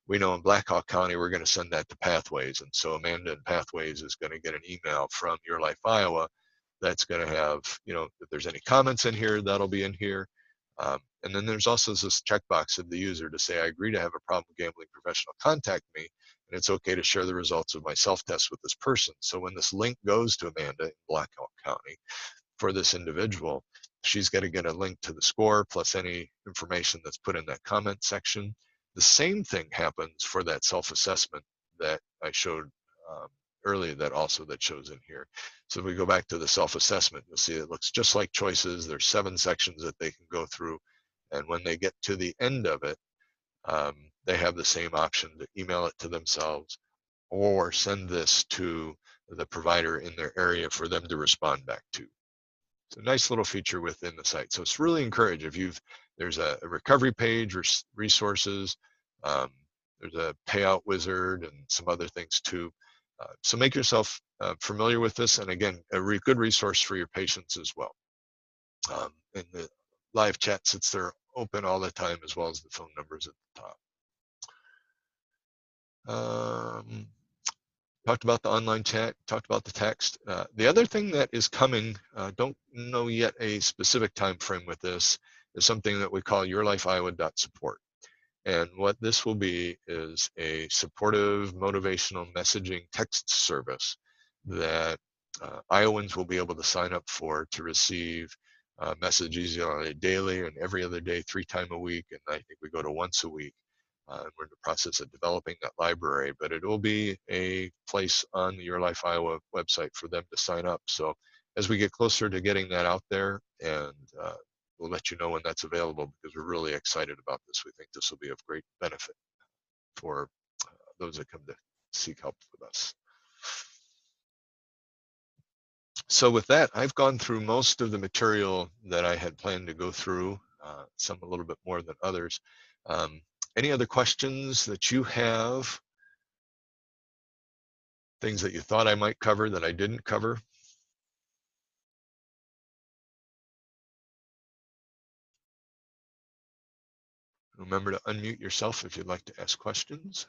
S1: we know in Black Hawk County, we're going to send that to Pathways. And so Amanda in Pathways is going to get an email from Your Life Iowa that's going to have, if there's any comments in here, that'll be in here. And then there's also this checkbox of the user to say, I agree to have a problem gambling professional contact me, and it's okay to share the results of my self-test with this person. So when this link goes to Amanda in Black Hawk County for this individual, she's going to get a link to the score plus any information that's put in that comment section. The same thing happens for that self-assessment that I showed earlier, that shows in here. So if we go back to the self-assessment, you'll see it looks just like choices. There's 7 sections that they can go through. And when they get to the end of it, they have the same option to email it to themselves or send this to the provider in their area for them to respond back to. It's a nice little feature within the site. So it's really encouraged. There's a recovery page or resources, there's a payout wizard and some other things too. So make yourself familiar with this, and again, a good resource for your patients as well. And the live chat sits there open all the time, as well as the phone numbers at the top. Talked about the online chat, talked about the text. The other thing that is coming, don't know yet a specific time frame with this, is something that we call yourlifeiowa.support. And what this will be is a supportive, motivational messaging text service that Iowans will be able to sign up for to receive messages on a daily and every other day, 3 times a week, and I think we go to once a week. We're in the process of developing that library, but it will be a place on the Your Life Iowa website for them to sign up. So as we get closer to getting that out there, and we'll let you know when that's available, because we're really excited about this. We think this will be of great benefit for those that come to seek help with us. So with that, I've gone through most of the material that I had planned to go through, some a little bit more than others. Any other questions that you have? Things that you thought I might cover that I didn't cover? Remember to unmute yourself if you'd like to ask questions.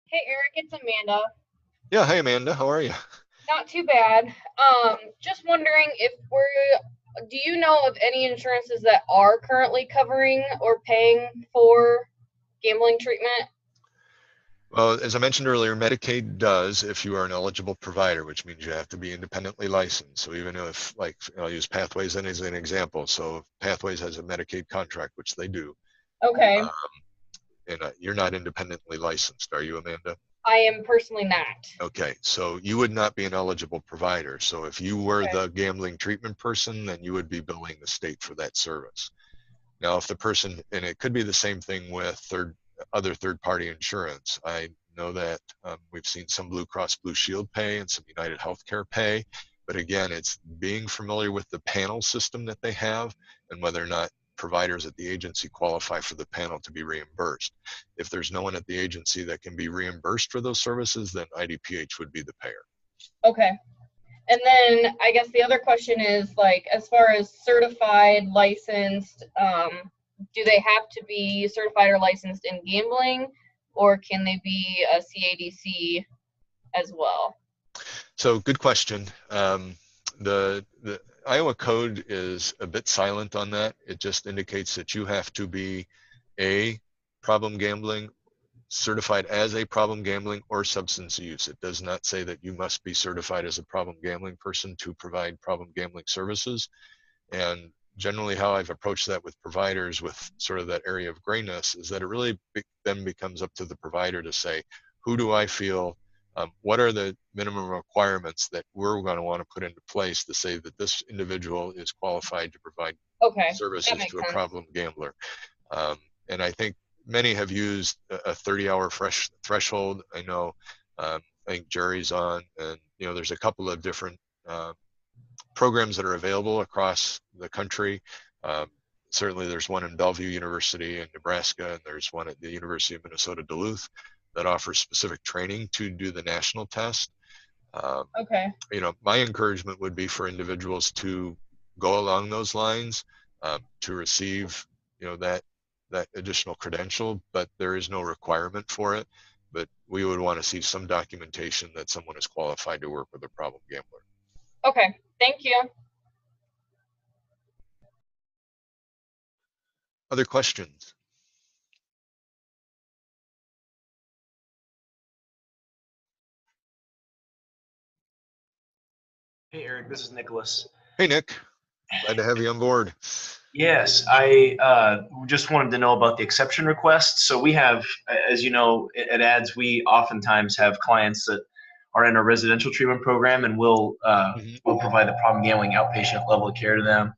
S3: Hey Eric, it's Amanda.
S1: Yeah, hi Amanda, how are you?
S3: Not too bad. Just wondering if do you know of any insurances that are currently covering or paying for gambling treatment?
S1: Well, as I mentioned earlier, Medicaid does if you are an eligible provider, which means you have to be independently licensed. So even if, like, I'll use Pathways as an example. So Pathways has a Medicaid contract, which they do.
S3: Okay.
S1: And you're not independently licensed, are you, Amanda?
S3: I am personally not.
S1: Okay, so you would not be an eligible provider. So if you were the gambling treatment person, then you would be billing the state for that service. Now, if the person, and it could be the same thing with other third-party insurance. I know that we've seen some Blue Cross Blue Shield pay and some United Healthcare pay, but again, it's being familiar with the panel system that they have and whether or not providers at the agency qualify for the panel to be reimbursed. If there's no one at the agency that can be reimbursed for those services, then IDPH would be the payer.
S3: Okay. And then I guess the other question is, like, as far as certified, licensed, do they have to be certified or licensed in gambling, or can they be a CADC as well?
S1: So good question. The Iowa code is a bit silent on that. It just indicates that you have to be a problem gambling, certified as a problem gambling or substance use. It does not say that you must be certified as a problem gambling person to provide problem gambling services. And generally how I've approached that with providers with sort of that area of grayness is that it really then becomes up to the provider to say, who do I feel, what are the minimum requirements that we're going to want to put into place to say that this individual is qualified to provide services to a problem gambler. And I think many have used a 30-hour threshold. I know, I think Jerry's on, and there's a couple of different programs that are available across the country. Certainly there's one in Bellevue University in Nebraska, and there's one at the University of Minnesota Duluth that offers specific training to do the national test. My encouragement would be for individuals to go along those lines, to receive that additional credential, but there is no requirement for it. But we would want to see some documentation that someone is qualified to work with a problem gambler.
S3: Okay, thank you.
S1: Other questions?
S4: Hey, Eric, this is Nicholas.
S1: Hey, Nick. Glad to have you on board.
S4: Yes, I just wanted to know about the exception request. So we have, as you know, at ADS, we oftentimes have clients that are in a residential treatment program, and we'll provide the problem gambling outpatient level of care to them.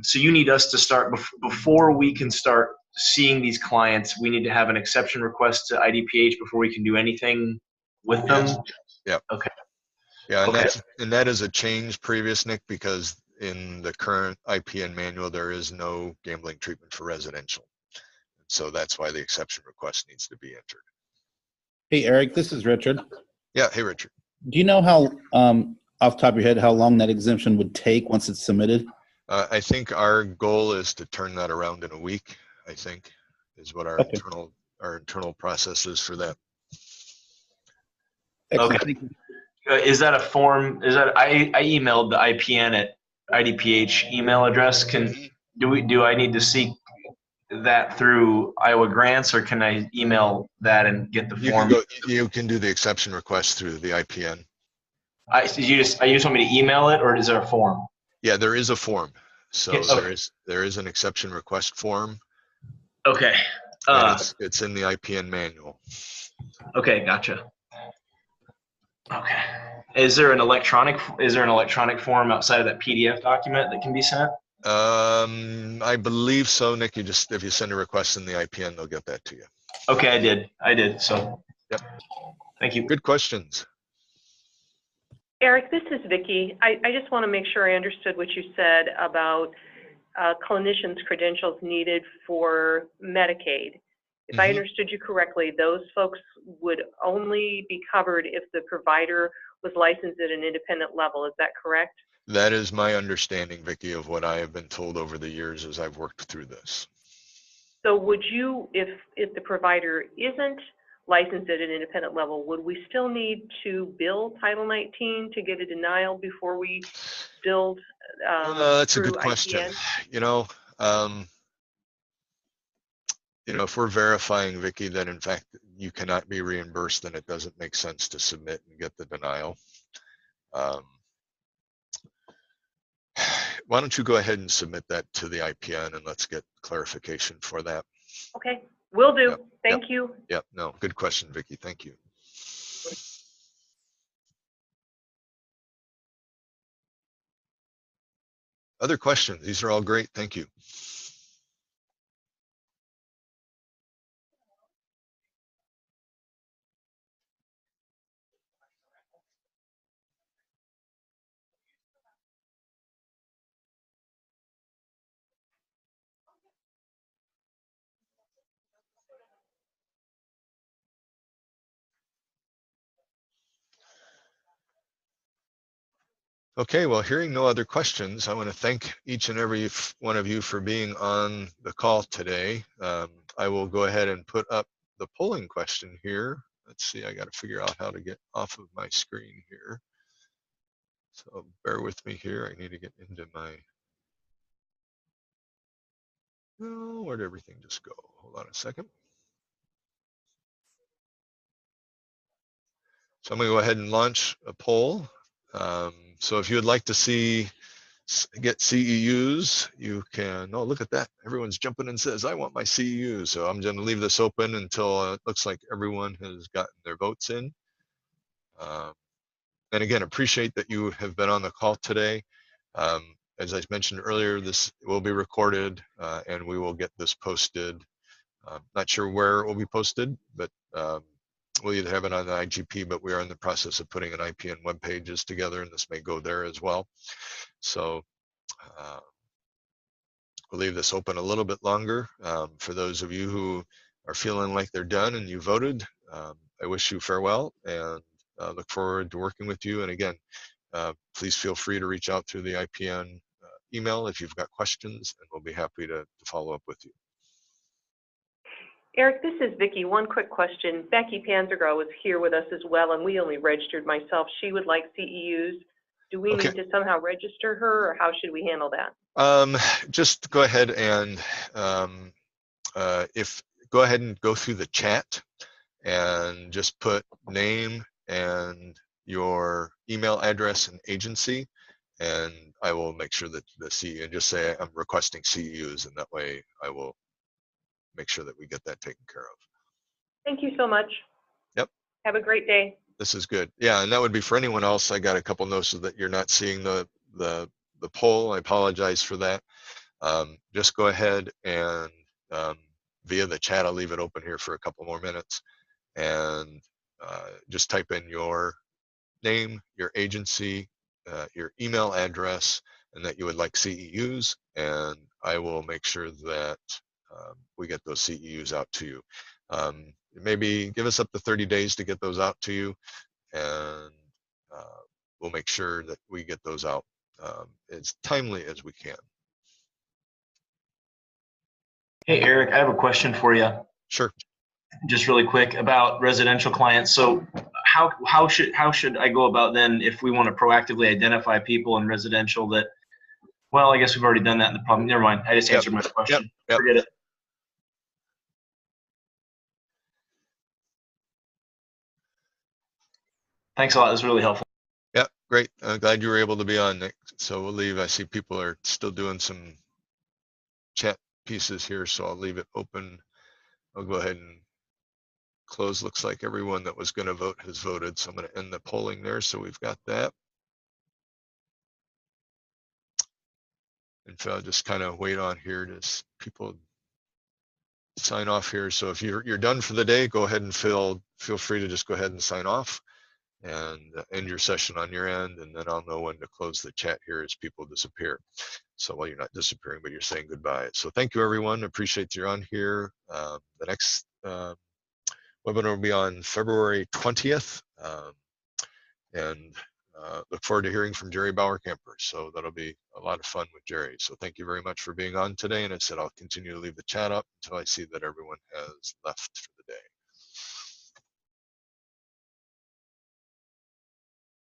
S4: So you need us to start, before we can start seeing these clients, we need to have an exception request to IDPH before we can do anything with them?
S1: Yes. Yeah.
S4: Okay.
S1: Yeah, and that is a change previous, Nick, because in the current IPN manual, there is no gambling treatment for residential. So that's why the exception request needs to be entered.
S2: Hey, Eric, this is Richard.
S1: Yeah, hey, Richard.
S2: Do you know how, off the top of your head, how long that exemption would take once it's submitted?
S1: I think our goal is to turn that around in a week, I think, is what our
S2: Okay.
S1: internal process is for that.
S2: Excellent.
S4: Okay.
S2: Thank you.
S4: Is that a form? Is that I emailed the IPN at IDPH email address. Do I need to seek that through Iowa Grants, or can I email that and get the form?
S1: You can do the exception request through the IPN.
S4: You just want me to email it, or is there a form?
S1: Yeah, there is a form. So
S4: Okay.
S1: there is an exception request form,
S4: Okay.
S1: and it's in the IPN manual.
S4: Okay, gotcha. Okay. Is there an electronic form outside of that PDF document that can be sent?
S1: I believe so, Nick. If you send a request in the IPN, they'll get that to you.
S4: Okay, I did. So,
S1: yep.
S4: Thank you.
S1: Good questions.
S5: Eric, this is Vicki. I just want to make sure I understood what you said about clinicians' credentials needed for Medicaid. If I understood you correctly, those folks would only be covered if the provider was licensed at an independent level. Is that correct?
S1: That is my understanding, Vicki, of what I have been told over the years as I've worked through this.
S5: So would you, if the provider isn't licensed at an independent level, would we still need to bill Title 19 to get a denial before we build
S1: that's a
S5: through
S1: good question.
S5: IPN?
S1: If we're verifying, Vicki, that in fact you cannot be reimbursed, then it doesn't make sense to submit and get the denial. Why don't you go ahead and submit that to the IPN and let's get clarification for that.
S5: Okay, will do.
S1: Yep.
S5: Thank you.
S1: Yep. No, good question, Vicki. Thank you. Other questions? These are all great. Thank you. Okay, well, hearing no other questions, I want to thank each and every one of you for being on the call today. I will go ahead and put up the polling question here. Let's see, I got to figure out how to get off of my screen here. So bear with me here. I need to get into my, oh, where'd everything just go? Hold on a second. So I'm going to go ahead and launch a poll. So if you would like to get CEUs, you can, oh, look at that. Everyone's jumping and says, I want my CEUs. So I'm going to leave this open until it looks like everyone has gotten their votes in. And again, appreciate that you have been on the call today. As I mentioned earlier, this will be recorded and we will get this posted. Not sure where it will be posted, but we'll either have it on the IGP, but we are in the process of putting an IPN web pages together, and this may go there as well. So we'll leave this open a little bit longer. For those of you who are feeling like they're done and you voted, I wish you farewell and look forward to working with you. And again, please feel free to reach out through the IPN email if you've got questions, and we'll be happy to follow up with you.
S5: Eric, this is Vicki. One quick question. Becky Panzergro is here with us as well, and we only registered myself. She would like CEUs. Do we need to somehow register her, or how should we handle that?
S1: Just go ahead and go ahead and go through the chat and just put name and your email address and agency, and I will make sure that the CEU, and just say I'm requesting CEUs, and that way I will make sure that we get that taken care of.
S5: Thank you so much.
S1: Yep.
S5: Have a great day.
S1: This is good. Yeah, and that would be for anyone else. I got a couple notes that you're not seeing the poll. I apologize for that. Just go ahead and via the chat, I'll leave it open here for a couple more minutes, and just type in your name, your agency, your email address, and that you would like CEUs, and I will make sure that we get those CEUs out to you. Maybe give us up to 30 days to get those out to you, and we'll make sure that we get those out as timely as we can.
S4: Hey, Eric, I have a question for you,
S1: Sure.
S4: just really quick about residential clients. So how should I go about then if we want to proactively identify people in residential that, well, I guess we've already done that in the problem. Never mind. I just
S1: Yep.
S4: answered my question.
S1: Yep.
S4: Forget it. Thanks a lot. This was really helpful.
S1: Yeah, great. Glad you were able to be on, Nick. So we'll leave. I see people are still doing some chat pieces here, so I'll leave it open. I'll go ahead and close. Looks like everyone that was going to vote has voted, so I'm going to end the polling there. So we've got that. And so I'll just kind of wait on here to people sign off here. So if you're done for the day, go ahead and feel free to just go ahead and sign off and end your session on your end, and then I'll know when to close the chat here as people disappear. So, well, you're not disappearing, but you're saying goodbye. So thank you, everyone. Appreciate you on here. The next webinar will be on February 20th. And look forward to hearing from Jerry Bauer-Camper. So that'll be a lot of fun with Jerry. So thank you very much for being on today. And I said I'll continue to leave the chat up until I see that everyone has left.